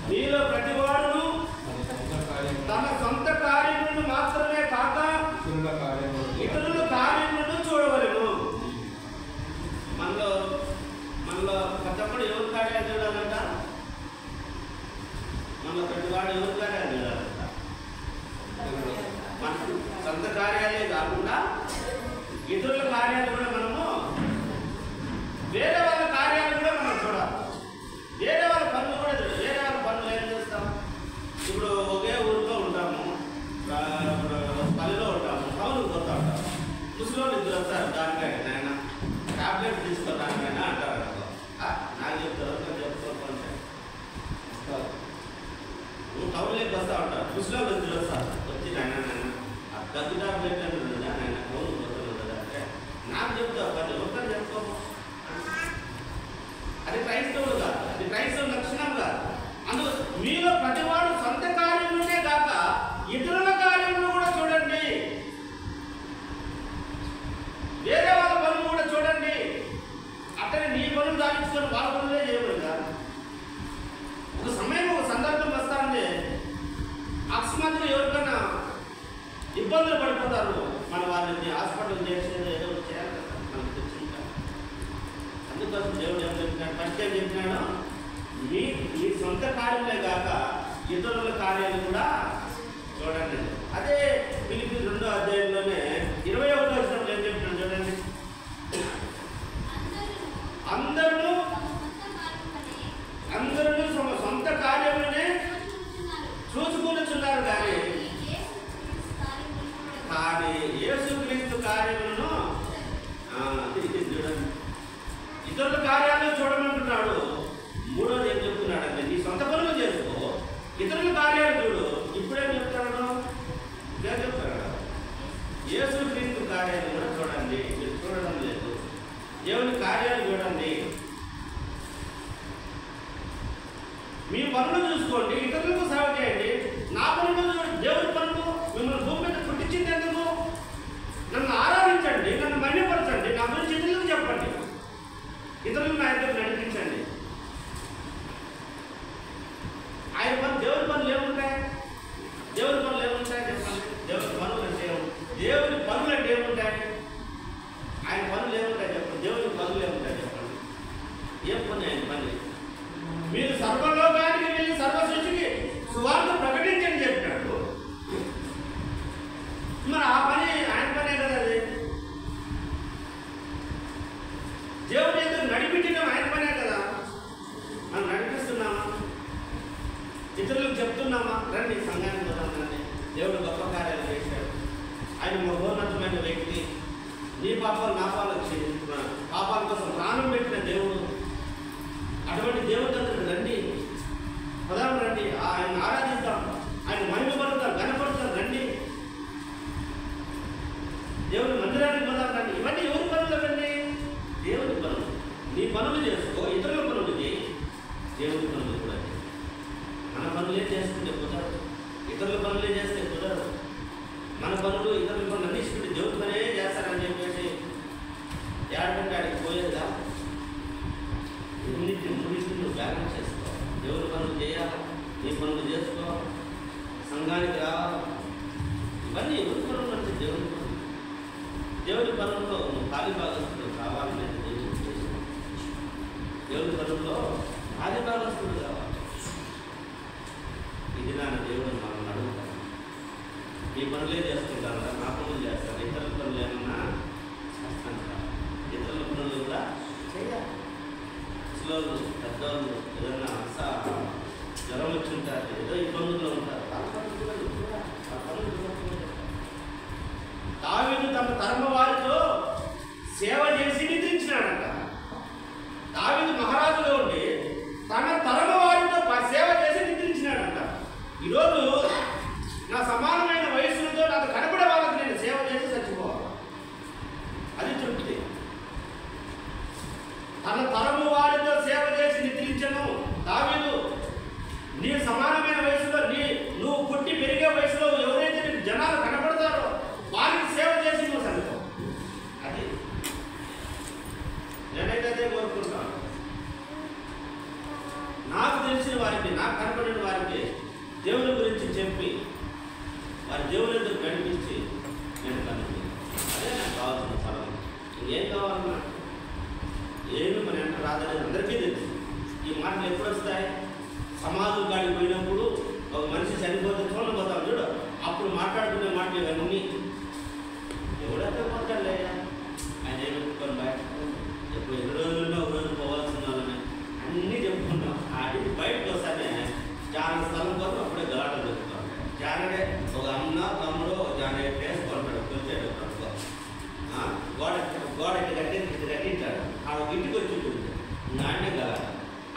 Speaker 1: మీలో ప్రతివాడును తన సొంత కార్యములను మాత్రమే కాక ఇతరుల కార్యములను చూడవలెను. మనలో ప్రతి ఒక్కడు ఎవరి కార్యాలు చూడాలంట? మన లోకంలో ప్రతివాడు ఎవరు కార్యాలు చేయాలంట? మన సొంత కార్యాలే కాకుండా ఇతరుల కార్యాలు కూడా మనము, వేరే వాళ్ళ కార్యాలు కూడా మనం చూడాలి. వేరే వాళ్ళ పనులు కూడా వేరే వాళ్ళ పనులు ఏం చేస్తాం? ఇప్పుడు ఒకే ఊరిలో ఉంటాము, పల్లెలో ఉంటాము, టౌన్కి పోతూ ఉంటాము. ముసలివాళ్ళు ఇద్దరు వస్తారు, దానికైనా నాయన టాబ్లెట్ తీసుకోవడానికైనా అంటారు. నాకు చెప్తారు చెప్పుకోకపోతే నువ్వు టౌన్లోకి వస్తూ ఉంటావు, ముసలివాళ్ళు ఇద్దరు వస్తారు, వచ్చి నాయన దగ్గు టాబ్లెట్ అంటుంది కదా నాయన, టౌన్కి పోతాను కదా అంటే నాకు చెప్తావు, కానీ ఎవరికైనా చెప్పుకోము. అది క్రైస్తవులు కాదు, అది క్రైస్తవ లక్షణం కాదు. అందులో మీలో ప్రతివాడు సొంత కార్యములనే కాక ఇతరుల కార్యములు కూడా చూడండి, వేరే వాళ్ళ పనులు కూడా చూడండి. అట్టనే నీ పనులు దాటించుకొని వాళ్ళ పనులే చేయబడిందా? ఒక సమయం ఒక సందర్భం వస్తా ఉంది, అకస్మాత్తుగా ఎవరికైనా ఇబ్బందులు పడిపోతారు, మన వారిని హాస్పిటల్ చేసేది ఏదో చేయాలి కదా, మనకు తెచ్చిందా. అందుకోసం దేవుడు ఏం చెప్పినాడు? ఫస్ట్ ఏం చెప్పినాడు? మీ సొంత కార్యాలే కాక ఇతరుల కార్యాలు కూడా చూడండి. అదే ఫిలిప్పీ 2వ అధ్యాయంలోనే 21వ వచనంలో ఏం చెప్పినాడు చూడండి. అందరూ తమ సొంత కార్యములనే చూసుకుంటున్నారు, కానీ యేసుక్రీస్తు కార్యములను చూడండి. ఇతరుల కార్యాలు చూడమంటున్నాడు. మూడోది ఏం చెప్తున్నాడు అంటే నీ సొంత పనులు చేసుకో, ఇతరుల కార్యాలు చూడు. ఇప్పుడేం చెప్తాడు? ఏం చెప్తాడు? యేసుక్రీస్తు కార్యాలు కూడా చూడండి. మీరు చూడడం లేదు, దేవుని కార్యాలు చూడండి. మీ పనులు చూసుకోండి, ఇతరులకు సేవ చేయండి. నా పనులు దేవుని పనులు మిమ్మల్ని భూమి మీద పుట్టించింది ఎందుకు? నన్ను ఆరాధించండి, నన్ను మన్యపరచండి, నా గురించి ఇతరులకు చెప్పండి, ఇతరులను నా దగ్గర నడిపించండి. ఆయన పనులు, దేవుని పనులు ఏముంటాయి? దేవుని పనులు ఏముంటాయి చెప్పండి. దేవుని పనులు అంటే దేవుని పనులు అంటే ఏముంటాయి? ఆయన పనులు ఏముంటాయి చెప్పండి. దేవుని పనులు ఏముంటాయి చెప్పండి. ఏం పని ఆయన పని? మీరు సర్వలోకానికి వెళ్ళి సర్వ సృష్టికి సువార్త ప్రకటించండి చెప్పినాడు. మరి ఆ పని ఆయన పనే కదా. అది దేవుని ఎదురు నడిపించడం ఆయన పనే కదా. మనం నడిపిస్తున్నామా? ఇతరులకు చెప్తున్నామా? రండి సంఘానికి పోతామని. దేవుడు గొప్ప కార్యాలు చేశాడు. ఆయన మహోన్నతమైన వ్యక్తి. నీ పాపాలు నా పాపాలకు క్షమించుకున్నాడు. పాపాల కోసం ప్రాణం పెట్టిన దేవుడు. అటువంటి దేవుడి దగ్గరికి రండి, పదాం రండి, ఆయన ఆరాధిద్దాం, ఆయన మహిమపడతాం, ఘనపడతాం రండి. దేవుని మందిరానికి పదాం రండి. ఇవన్నీ ఎవరి పనులు రండి? దేవుని పనులు. నీ పనులు చేసుకో, ఇతరుల పనులు చేయి, దేవుని పనులు కూడా. మన పనులే చేసుకుంటే కుదరదు, ఇతరుల పనులే చేస్తే కుదరదు. మన పనులు ఇతరుల పనులు అన్నీ ఇష్టపడి దేవుడి పనే చేస్తారని చెప్పేసి ఏడంటే ఆడికి పోయేదా? మూడింటిని బ్యాలెన్స్ చేసుకో. దేవుని పనులు చేయాలి, నీ పనులు చేసుకో, సంఘానికి రావాలి. ఇవన్నీ ఎవరి పనులు అంటే దేవుని పనులు. దేవుని పనుల్లో నువ్వు ఖాళీ భాగస్తులు కావాలని దేవుని ఉద్దేశం. దేవుని పనుల్లో ఖాళీ భాగస్తులు కావాలి. ఇది నా దేవుడు మనం అడుగుతాను. మీ పనులే చేసుకుంటాను, నా పనులు చేస్తాను, ఇతరుల పనులు ఏమన్నా చేస్తాను. ఇతరుల పనులు కూడా చేయాలి. ముసలోళ్ళు, పెద్దవాళ్ళు ఏదైనా జ్వరం వచ్చి ఉంటారు, ఏదో ఇబ్బందుల్లో ఉంటారు, దావీదు తమ తరమ వారితో సేవ చేసి నిద్రించినాడంట. దావీదు మహారాజుగా ఉండి తన తరమ వారితో సేవ చేసి నిద్రించినాడంట. ఈరోజు నా సమానమైన వయసులతో నాకు కనపడే వాళ్ళకి నేను సేవ చేసి చచ్చిపోవాలి, అది తృప్తి. తన తరము వారితో సేవ చేసి నిద్రించను దావీదు. నీ సమానమైన వయసులో, నువ్వు పుట్టి పెరిగే వయసులో ఎవరైతే నీకు జనాలు కనపడతారో వారికి సేవ చేసి నువ్వు చనిపో. అది నేనైతే అదే కోరుకుంటాను. నాకు తెలిసిన వారికి, నాకు కనపడిన వారికి దేవుని గురించి చెప్పి వారి దేవుని ఎందుకు నడిపించి నేను కనుక అదే నాకు కావాల్సిన ఫలం. ఇంకేం కావాలన్నా ఏమి మన ఎంత రాదని అందరికీ తెలుసు. ఈ మాటలు ఎప్పుడు వస్తాయి? సమాధులు కాడికి పోయినప్పుడు ఒక మనిషి చనిపోతే చూడబోతాం చూడు, అప్పుడు మాట్లాడుకునే మాటలు ఇవన్నీ ఎవడైతే పోతాడులే ఆయన ఏమెత్తుకొని బయట ఎప్పుడు 2 రోజుల్లో ఒక రోజు పోవాల్సిన వాళ్ళని అన్నీ చెప్పుకుంటాం. ఆడికి బయటకు వస్తానే జాన స్థలం కోసం అప్పుడే గలాటలు చెప్తాం. జానడే ఒక అన్న తమ్ముడు ఒక జాన వేసుకుంటాడు కొంచెం గోడ ఇటు కట్టించాడు. ఆ ఇంటికి వచ్చి ఉంటుంది నాణ్యం గలాట.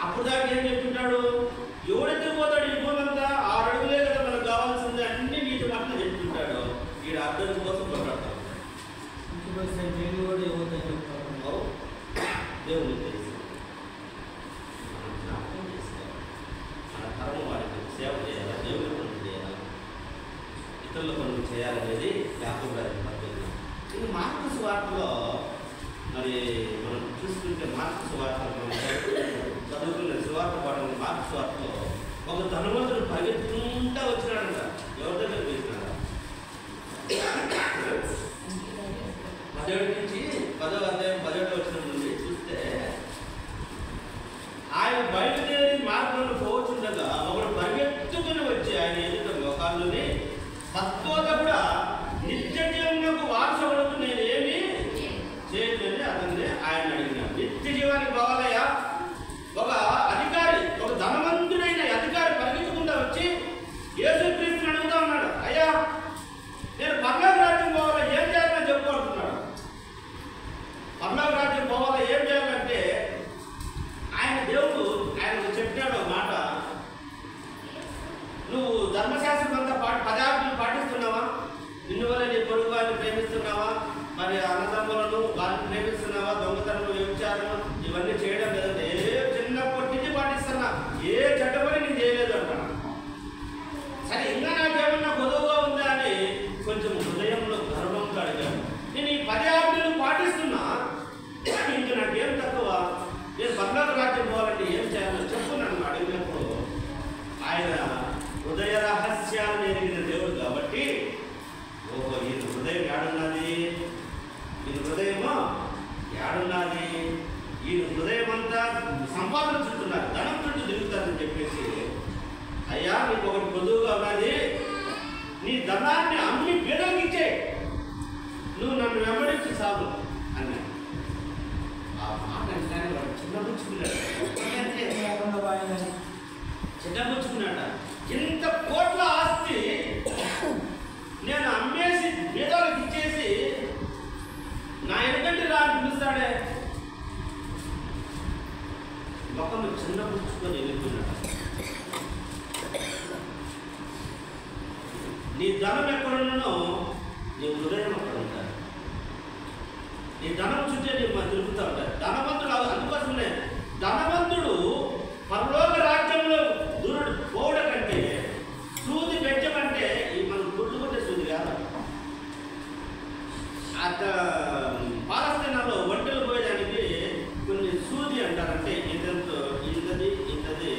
Speaker 1: అప్పుడు దాకా ఏం చెప్తుంటాడు, ఎవడెత్తి పోతాడు ఈ భూమంతా 6 అడుగులే కదా మనకు కావాల్సింది అన్ని నీటి మాటలు చెప్తుంటాడు. ఈడ అర్థం కోసం కొట్లాడతాడు. దేవుని తెలుసు మనం జ్ఞాపకం చేసుకోవాలి. మన తరము వారికి సేవ చేయాలా, దేవుని పనులు చేయాలా, ఇతరుల పనులు చేయాలనేది యాకోబు గారి పద్ధతి. ఇది మార్కు సువార్తలో మరి మనం చూసుకుంటే మార్కు సువార్తలో చదువుకునే సువార్త పాఠం మార్కు సువార్తలో ఒక ధనవంతుడు పరిగెత్తుకుంటా వచ్చినాడంట. ఎవరి దగ్గర వేసినాడా? 10 నుంచి 10వ అధ్యాయం 10వ వచనం నుండి చూస్తే ఆయన బయలుదేరి మార్గంలో పోవచ్చుండగా ఒకడు పరిగెత్తుకుని వచ్చి ఆయన ఎదుట మోకాళ్ళుని తత్వత కూడా నిత్య జీవనకు వారసపడుతూ నేనేమి చేయలేదని అతన్ని ఆయన అడిగినాడు. నిత్య జీవానికి పోవాలయ్యా. ఒక అధికారి, ఒక ధనవంతుడైన అధికారి పరిగెత్తుకుంటా వచ్చి యేసుక్రీస్తుని అడుగుతా ఉన్నాడు, అయ్యా నేను పరలోక రాజ్యం పోవాలా, ఏం చేయాలని చెప్పుకుంటున్నాడు. పరలోక రాజ్యం పోవాలా ఏం చేయాలంటే ఆయన దేవుడు ఆయనకు చెప్పినాడు ఒక మాట, నువ్వు ధర్మశాస్త్రం అంతా 10 ఆజ్ఞలు పాటిస్తున్నావా? నిన్ను వల్ల నీ పొరుగు వారిని ప్రేమిస్తున్నావా? మరి అన్నదమ్ములను వారిని ప్రేమిస్తున్నావా? దొంగతనం, వ్యభిచారం ఇవన్నీ చేయడం లేదంటే చిన్నప్పటి నుంచి పాటిస్తున్నా, ఏ చెడ్డ పని నేను చేయలేదు అంటాను. సరే ఇంకా నాకేమన్నా గొడవగా ఉందా అని కొంచెం హృదయంలో గర్వంతో అడిగాడు. నేను ఈ 10 ఆజ్ఞలు పాటిస్తున్నా, ఇంకా నాకేం తక్కువ? నేను పరలోక రాజ్యం పోవాలంటే ఏం చేయాలో చెప్పు నన్ను అడిగినప్పుడు ఆయన హృదయ రహస్యాలను ఎరిగిన దేవుడు కాబట్టి, ఓహో ఈయన హృదయం ఏడున్నది, ఈయన హృదయమో ఏడున్నది, ఈయన హృదయం అంతా సంపాదన చుట్టున్నారు, ధనం చుట్టూ తిరుగుతారని చెప్పేసి, అయ్యా నీకు ఒకటి పొదువుగా ఉన్నది, నీ ధనాన్ని అమ్మి పేదలకు ఇచ్చే, నువ్వు నన్ను వెంబడించి సాగు అన్నాడు. ఆ మాట అంటానే వాడు చిన్నపుచ్చుకున్నాడు. ఇంత కోట్ల ఆస్తి నేను అమ్మేసి పేదలకు ఇచ్చేసి నా ఎందుకంటే రా పిలుస్తాడే. మొక్కను చిన్నపుచ్చుకొని వెళ్ళిపోయినాడు. నీ ధనం ఎక్కడున్నానో నీ హృదయం అక్కడ ఉంటాడు. నీ ధనం చుట్టే నీ తిరుగుతూ ఉంటాడు. ధనవంతుడు అందుకోసమే ధనవంతుడు పరలోక రాజ్యంలో దూరుడు పోవడం కంటే సూది పెట్టమంటే మనం గుడ్లు కొట్టే సూది కాదు. పాలస్తీనాలో ఒంటెలు పోయేదానికి కొన్ని సూది అంటారంటే ఇంతది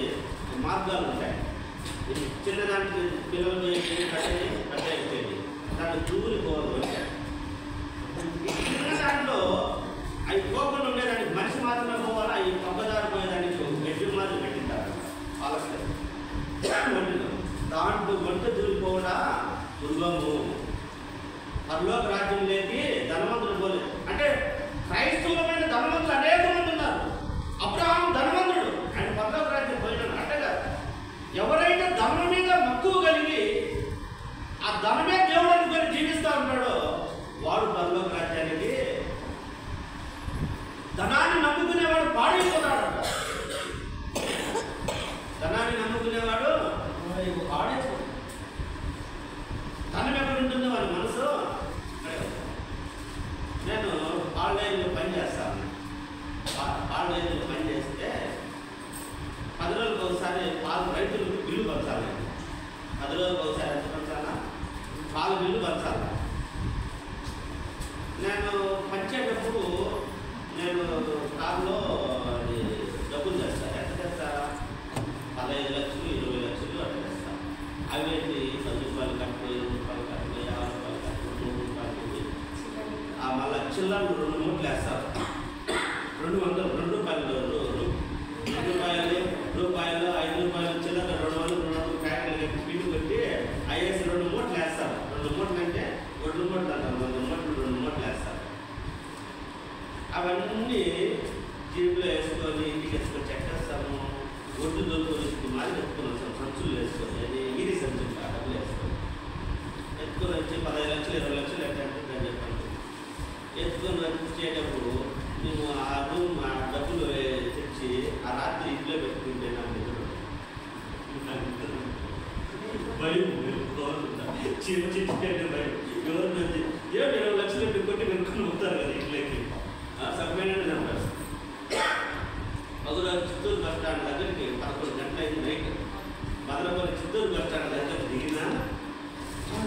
Speaker 1: మార్గాలు ఉంటాయి. చిన్నదానికి పిల్లలు కట్టేది దాన్ని దూరి పోవాలి. చిన్న దాంట్లో అవి పోకుండా ఉండేదానికి మనిషి మాత్రమే పోవాలా, అవి పక్కదారి పోయేదానికి బెడ్రూమ్ మాత్రం పెట్టింటారు పాలస్తీనా. దాంట్లో వంట దూరిపోవడా దుర్గము. పరలోక రాజ్యంలోకి ధనవంతుడు పోలే అంటే క్రైస్తవులమైన ధనవంతులు అనేక మంది ఉన్నారు. అబ్రహాము ధనవంతుడు, ఆయన పరలోక రాజ్యం పోయినాడు. అంటేగా ఎవరైతే ధనం మీద మక్కువ కలిగి ఆ ధనమే దేవుడు అనుకొని జీవిస్తూ ఉంటాడో వాడు పరలోక రాజ్యానికి, ధనాన్ని నమ్ముకునేవాడు పాడైపోతాడు. ధనాన్ని నమ్ముకునేవాడు పాడైపోతాడు. ధనం ఎక్కడ ఉంటుందో వాడి మనసు. నేను ఆన్లైన్లో పని చేస్తాను. ఆన్లైన్లో పని చేస్తే 10 రోజులకు ఒకసారి పాలు రైతులకు బిల్లు పంచాలి. 10 రోజులకు ఒకసారి ఎంత పంచాలా? పాలు బిల్లు పంచాలి. నేను పంచేటప్పుడు నేను కార్లో డబ్బులు తెస్తాను. ఎంత తెస్తారా? 15 లక్షలు 20 లక్షలు అట్లా తెస్తాను. అవి ఏంటి 10 రూపాయలు కట్టు, 20 రూపాయలు కట్టు, 50 రూపాయలు కట్టు, 100 రూపాయలు కట్టి మళ్ళీ చిల్లర 2 మూట్లు వేస్తారు. 200 2 రూపాయలు 2 రూపాయలు 5 రూపాయలు చిల్లర 200 ప్యాకెట్లు అవన్నీ జీబులో వేసుకొని ఇంటికి వేసుకొని చెక్కేస్తాము. ఒడ్డు దొరుకుని మాది ఎత్తుకొని వస్తాం, సంచులు వేసుకొని, అది ఈరి సంచులు డబ్బులు వేసుకొని ఎత్తుకొని వచ్చి 15 లక్షలు 20 లక్షలు ఎట్లా చెప్పండి. ఎత్తుకొని వచ్చేటప్పుడు మేము ఆ రూమ్ ఆ డబ్బులు తెచ్చి ఆ రాత్రి ఇంట్లో పెట్టుకుంటే నాకు భయం చిన్న భయం. గవర్నమెంట్ 20 లక్షలు పెట్టుకుంటే వెనుకొని పోతారు కదా ఇంట్లోకి. సబ్మెయిన్ నెంబర్ మధుర చిత్తూరు బస్ స్టాండ్ దగ్గరికి 11 గంటలైంది నైట్. మధురపల్లి చిత్తూరు బస్ స్టాండ్ దగ్గర దిగినా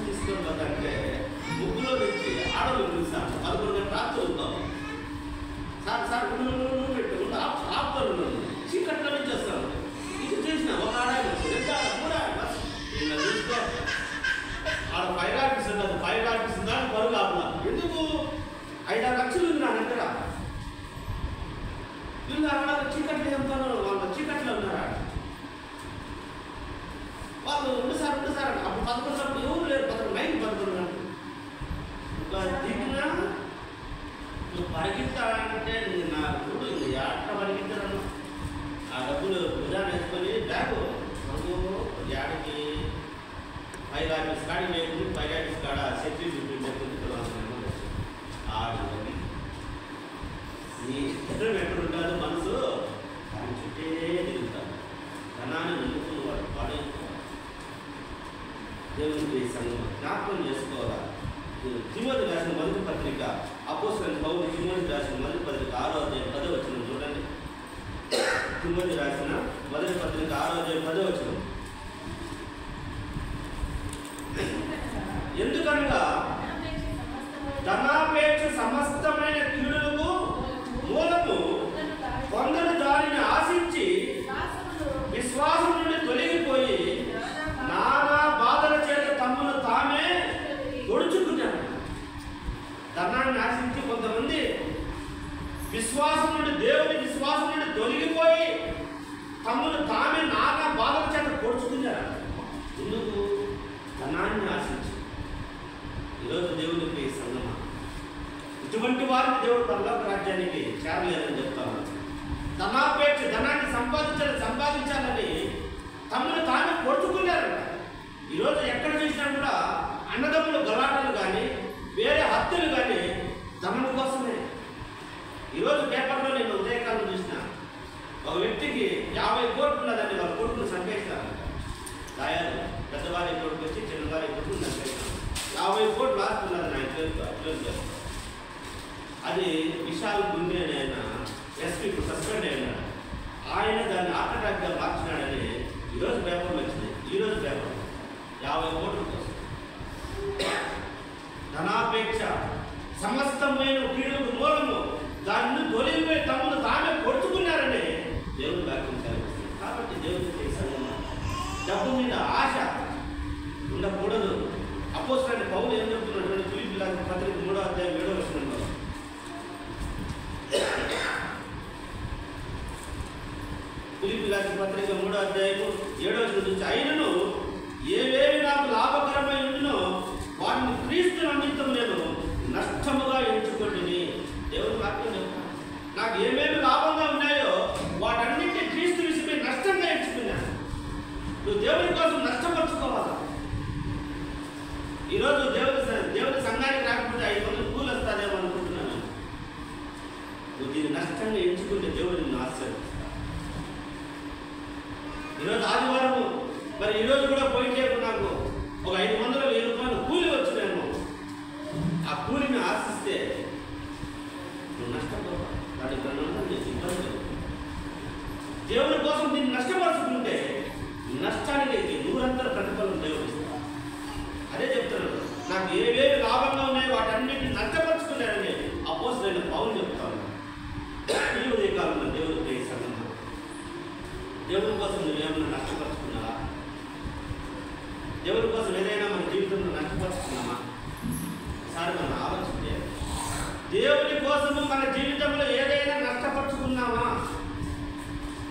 Speaker 1: తీసుకొని పోతాంటే ముగ్గులో నుంచి ఆడలు పిలుస్తాను. 11 గంటల రాత్రి వస్తాం. సార్ పెట్టు ఆపుతారు. చీకట్లో నుంచి వస్తాను. ఇది చేసిన ఒక ఆడాలి కూడా ఇలా చూస్తే ఆడ ఫైర్ ఆఫీస్ ఉండదు. ఫైర్ ఆఫీస్ దాన్ని పరుగు ఆపులా. ఎందుకు 5-6 లక్షలు ఉంది నా దగ్గర. వీళ్ళు అక్కడ చీకట్లు చెప్తాను. వాళ్ళ చీకట్లో ఉన్నారా వాళ్ళు. రెండు సార్ అప్పుడు 11 గంటలు ఎవరు లేరు. 11 గంటలు ఇంకా దిగినా నువ్వు పరిగెత్తాలంటే నా చూడు ఇంక ఎట్లా పరిగెత్తాను. ఆ డబ్బులు భుజాన్ని వేసుకొని బ్యాగు యాడికి ఫైర్ ఆఫీస్ కాడికి వేసుకుని ఫైర్ ఆఫీస్ కాడ సెక్యూరిటీ ఆడి నీ ఇద్దరు ఎక్కడుంటారు మనసు దాని చుట్టే తిరుగుతారు. ధనాన్ని నిలుపుకుని వాడు పడేసుకోవాలి. దేవునికి సంఘం జ్ఞాపకం చేసుకోవాలా. తిమోతి రాసిన మొదటి పత్రిక అపోస్తలుడైన పౌలు తిమోతి రాసిన మొదటి పత్రిక 6వ అధ్యాయం 10వ వచనం చూడండి. తిమోతి రాసిన మొదటి పత్రిక 6వ అధ్యాయం 10వ వచనం. ఎందుకనగా ధనాపేక్ష సమస్తమైన కీడులకు మూలము కొందరు దానిని ఆశించి విశ్వాసం నుండి తొలగిపోయి నానా బాధల చేత తమ్మును తామే గొడుచుకున్నారు. ధనాన్ని ఆశించి కొంతమంది విశ్వాసం నుండి దేవుని విశ్వాసం నుండి తొలగిపోయి తమ్మును తామే నానా బాధల చేత పొడుచుకున్నారు. ఎందుకు? ధనాన్ని ఆశించి. ఈరోజు దేవునికి సంగమా ఇటువంటి వారిని దేవుడు పరలోక రాజ్యానికి చేరలేదని చెప్తాను. ధనాపేక్ష ధనాన్ని సంపాదించాలని తమ్మును తామే పొడుచుకున్నారు. ఈరోజు ఎక్కడ చూసినా కూడా అన్నదమ్ములు గలాటలు కానీ వేరే హత్యలు కానీ ధనం కోసమే. ఈరోజు పేపర్లో నేను ఉదయకాలం చూసిన ఒక వ్యక్తికి 50 కోట్లు ఉన్నదండి. వాళ్ళ కొడుకును చంపేస్తారు. దాయాలు పెద్దవారి కొడుకు వచ్చి చిన్నవారి కొడుకును చంపేస్తారు. 50 కోట్లు ఆస్తున్నది నా చేతిలో. అది విశాల్ గుండె అనే ఆయన ఎస్పీ సస్పెండ్ అయినాడు. ఆయన దాన్ని ఆటటాక్గా మార్చినాడని ఈరోజు పేపర్లు వచ్చింది. ఈరోజు పేపర్ 50 కోట్ల కోసం. ధనాపేక్ష సమస్తమైన కీడులకు మూలము దాన్ని తొలిగిపోయి తమ్మును తామే పొడుచుకున్నారని దేవుడు వాక్యం కలిగిస్తుంది. కాబట్టి దేవుడికి సంగమా డబ్బు మీద ఆశ ఉండకూడదు. అపోస్తలుడైన పౌలు ఏం చెప్తున్నటువంటి ఫిలిప్పీ రాసిన పత్రిక 3వ అధ్యాయం 7వ వచనంలో ఫిలిప్పీ రాసిన పత్రిక 3వ అధ్యాయం 7వ వచనం నుంచి అయినను ఏవేవి నాకు లాభకరమై ఉండినో వాటిని క్రీస్తు నిమిత్తం నేను నష్టముగా ఎంచుకొని. దేవుని వాక్యం చెప్తాను. నాకు ఏమేమి లాభంగా ఉన్నాయో వాటన్నింటినీ క్రీస్తు విషయమై నష్టంగా ఎంచుకున్నాను. నువ్వు దేవుని కోసం నష్టపరుచుకోవాలా. ఈరోజు దేవుని సంఘానికి రాకపోతే 500 కూలి వస్తాదేమో అనుకుంటున్నాను. నువ్వు దీన్ని నష్టంగా ఎంచుకుంటే దేవుడు నిన్ను ఆశీర్వదిస్తాడు. ఈరోజు ఆదివారం మరి ఈరోజు కూడా పోయించేపు నాకు ఒక 500-1000 రూపాయలు కూలి వచ్చినాను. ఆ కూలిని ఆశిస్తే నువ్వు నష్టపోతావు. వాటి ప్రణాళిక ఇబ్బంది కలుగుతుంది. దేవుని కోసం దీన్ని నష్టపరుచుకుంటే నష్టానికి 100 ప్రతిఫలం దేవుడు ఇస్తాడు. అదే చెప్తున్నాడు. నాకు ఏవేవి లాభంగా ఉన్నాయో వాటన్నిటిని నష్టపరుచుకున్నాడని అపోస్తలుడైన పౌలు చెప్తాను. ఈ ఉదయకాలంలో దేవుడికి సంగమా దేవుని కోసం నువ్వేమైనా నష్టపరుచుకున్నావా? దేవుని కోసం ఏదైనా మన జీవితంలో నష్టపరుచుకున్నామా? ఒకసారి మనం ఆలోచిస్తే దేవుని కోసము మన జీవితంలో ఏదైనా నష్టపరుచుకున్నామా?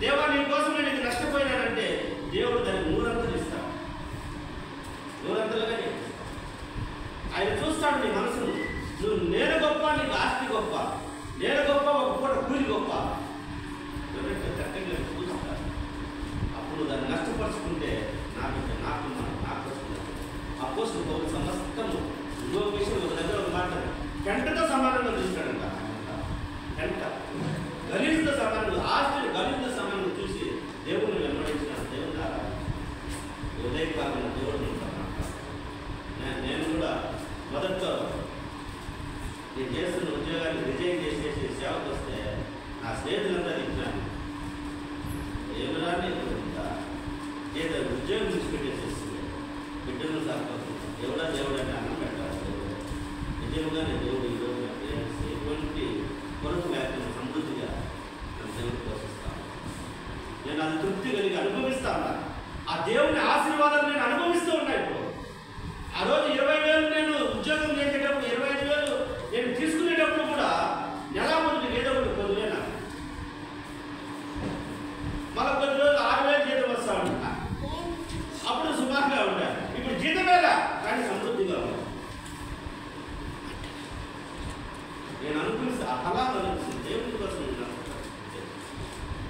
Speaker 1: దేవా నీ కోసం నేను ఇది నష్టపోయినానంటే దేవుడు దానికి 100 ఇస్తాడు. 100 ఆయన చూస్తాడు నీ మనసును. నువ్వు నేను గొప్ప, నీకు ఆస్తి గొప్ప. నేను గొప్ప, ఒక అది తృప్తి కలిగి అనుభవిస్తా ఉన్నా. ఆ దేవుని ఆశీర్వాదాలు నేను అనుభవిస్తూ ఉన్నా. ఇప్పుడు ఆ రోజు 20,000 నేను ఉద్యోగం చేసేటప్పుడు 25,000 నేను తీసుకునేటప్పుడు కూడా నెల ముందు ఏదో ఒకటి 10,000, మళ్ళీ కొద్ది రోజులు 6,000 జీతం వస్తా ఉంటా. అప్పుడు సుమారుగా ఉంటాను. ఇప్పుడు జీతమేలా కానీ సమృద్ధిగా ఉంటాను. నేను అనుభవిస్తే అలా అనిపిస్తుంది. దేవుడి కోసం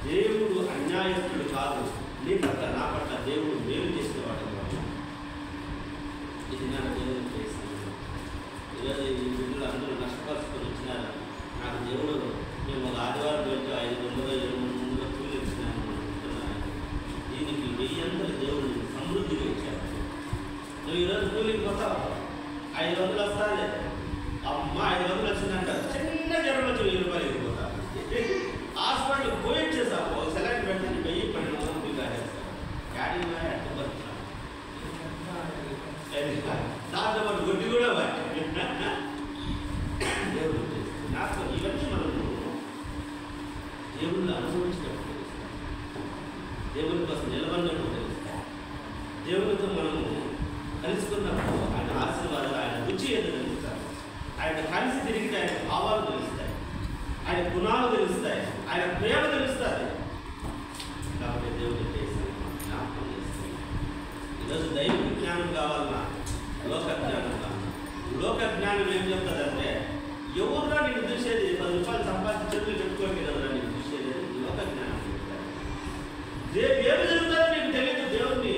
Speaker 1: దేవుడు అన్యాయస్తుడు కాదు. నీ పట్ల నా పట్ల దేవుడు మేలు చేసేవాడు. ఇది నాకు దేవుడు చేస్తాను. ఈరోజు ఈ బిడ్డలు అందరూ నష్టపరుచుకొని వచ్చినారు. నాకు దేవుడు మేము ఒక ఆదివారం పెట్టి 500 700 కూలి ఇచ్చినాను అనుకుంటున్నాను. దీనికి 1000 దేవుడు సమృద్ధిగా ఇచ్చాడు. నువ్వు ఈరోజు కూలికి పోతావు, 500 వస్తాలే. అమ్మ 500 వచ్చిందంట. చిన్న జ్వరం వచ్చి 1000 రూపాయలు వెళ్ళిపోతావు. హాస్పిటల్కి పోయి వచ్చేసావు. ఒక సెలెక్ట్ పెట్టి 1000-1200 కాడేస్తావు. గాడి అడ్డుపడుతున్నావు. దాంతో పాటు గొడ్డి కూడా దేవుడు నాకు ఇవన్నీ మనము దేవుళ్ళు అనుభవించినప్పుడు తెలుస్తాం. దేవుని కోసం నిలబడినప్పుడు తెలుస్తాం. దేవునితో మనము కలుసుకున్నప్పుడు ఆయన ఆశీర్వాదాలు, ఆయన రుచి ఏదో తెలుస్తాయి. ఆయన కలిసి తిరిగితే ఆయన భావాలు తెలుస్తాయి, ఆయన గుణాలు తెలుస్తాయి, ఆయన ప్రేమ తెలుస్తుంది. కాబట్టి దేవుని చేస్తాను జ్ఞాపకం చేస్తాను. ఈరోజు దైవ జ్ఞానం కావాలన్నా లోక జ్ఞానం కావాలి. లోక జ్ఞానం ఏం చెప్తుందంటే ఎవరురా నీకు చూసేది 10 రూపాయలు సంపాదించి చెట్లు చెప్పుకోండి కదరా నీకు చూసేది. లోక జ్ఞానం చెప్తారు. ఏమి జరుగుతుందో నీకు తెలియదు. దేవుడిని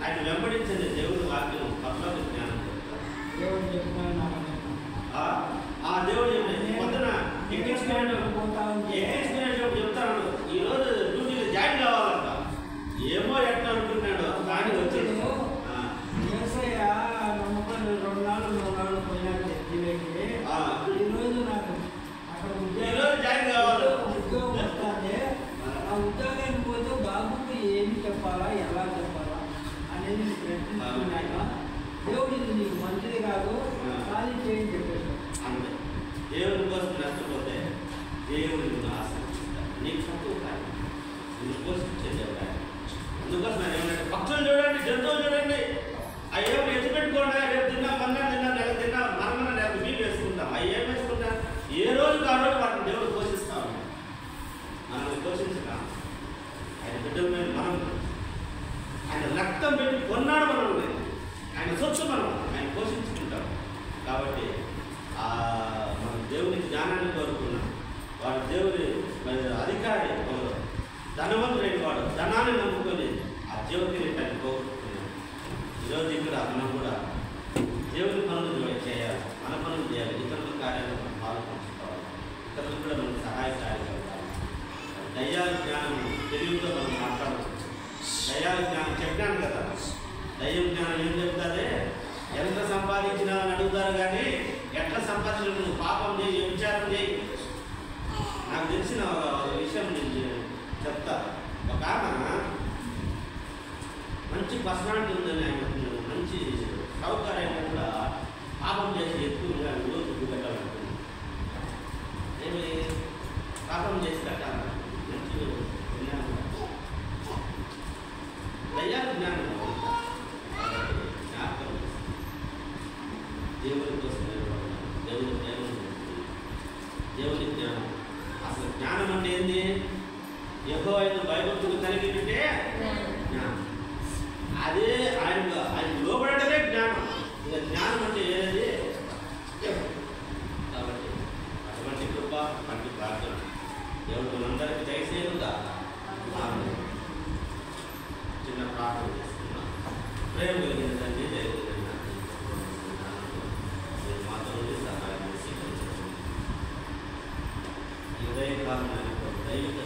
Speaker 1: ఆయన వెంబడించండి. దేవుడి వాక్యం పరలోక జ్ఞానం చెప్తారు. దేవుడు పొద్దున ఎక్కించుకునేటప్పుడు చెప్తాను, ఈరోజు డ్యూటీలో జాయిన్ కావాలంట. ఏమో ఎట్లా అనుకున్నాడు కానీ వచ్చేది. ఈరోజు జాయిన్ కావాలి.
Speaker 2: ఉద్యోగం వస్తానే ఆ ఉద్యోగానికి పోతే బాబుకి ఏమి చెప్పాలా, ఎలా చెప్పాలా అనేది ప్రయత్నిస్తున్నాక దేవుడు ఇది నీకు మంచిది కాదు కానీ చేయని చెప్పేసి
Speaker 1: అంతే. దేవుని కోసం నష్టపోతే దేవుడు నిన్ను ఆశీర్వదిస్తాడు. నీకు తక్కువ కాదు, నిన్ను పోషించే దేవుడు. అందుకోసం నేను ఏమంటే పక్షులు చూడండి, జంతువులు చూడండి, అవి ఏమి ఎత్తుపెట్టుకోండి. రేపు తిన్నా, మొన్న తిన్నా, నెల తిన్నా, మనమన్న నెలకు మీరు వేసుకుంటాం. అవి ఏం వేసుకుంటాం? ఏ రోజు కాబట్టి వాటిని దేవుడు పోషిస్తా ఉన్నాడు. మనల్ని పోషించగా ఆయన బిడ్డల మీద మనం ఆయన రక్తం పెట్టి కొన్నాడు. మనల్ని ఆయన సొత్తు మనం ఆయన పోషించుకుంటాం. కాబట్టి మనం దేవుని జ్ఞానాన్ని కోరుకున్నాం. వాడు దేవుని అధికారి, ధనవంతుడైన వాడు ధనాన్ని నమ్ముకొని ఆ జ్యోతిని తను కోరుకుంటున్నాడు. ఈరోజు ఇక్కడ మనం కూడా దేవుని పనులు చేయాలి, మన పనులు చేయాలి, ఇతరుల కార్యాలను మనం పాల్పంచుకోవాలి, ఇతరులకు కూడా మనం సహాయకారిగా ఉండాలి. దయ్యాల జ్ఞానం తెలుగుతో మనం మాట్లాడవచ్చు. దయ్యాల జ్ఞానం చెప్పాను కదా. దయ్యం జ్ఞానం ఏం చెప్తారే, ఎంత సంపాదించినా అని అడుగుతారు కానీ ఎట్లా సంపాదించిన నువ్వు పాపం చేయి, విచారం చేయి. నాకు తెలిసిన ఒక విషయం నేను చెప్తా. ఒక ఆమె మంచి పర్సనాలిటీ ఉందని ఆయన మంచి సౌకర్యం కూడా పాపం చేసి ఎక్కువగా రోజు పెట్టాలంటుంది. ఏమి పాపం చేసి పెట్టాలి, మంచి జ్ఞానం, దయ్యాల జ్ఞానం. జ్ఞాపకం దేవుని కోసం నిలబడాలి, దేవుని ప్రేమ, దేవుని జ్ఞానం. అసలు జ్ఞానం అంటే ఏంది? యెహోవాను భయభక్తులు కలిగి ఉంటే జ్ఞానం. అదే ఆయన లోబడటమే జ్ఞానం. ఇక జ్ఞానం అంటే ఏది? కాబట్టి అటువంటి కృప, అటువంటి ప్రార్థన దేవుడు మనందరికీ దయచేయనుగా. చిన్న ప్రార్థన చేస్తున్నాం. ప్రేమ కలిగిన తండ్రి, మాతో సహాయం చేసి ఉదయకాలం దైవిక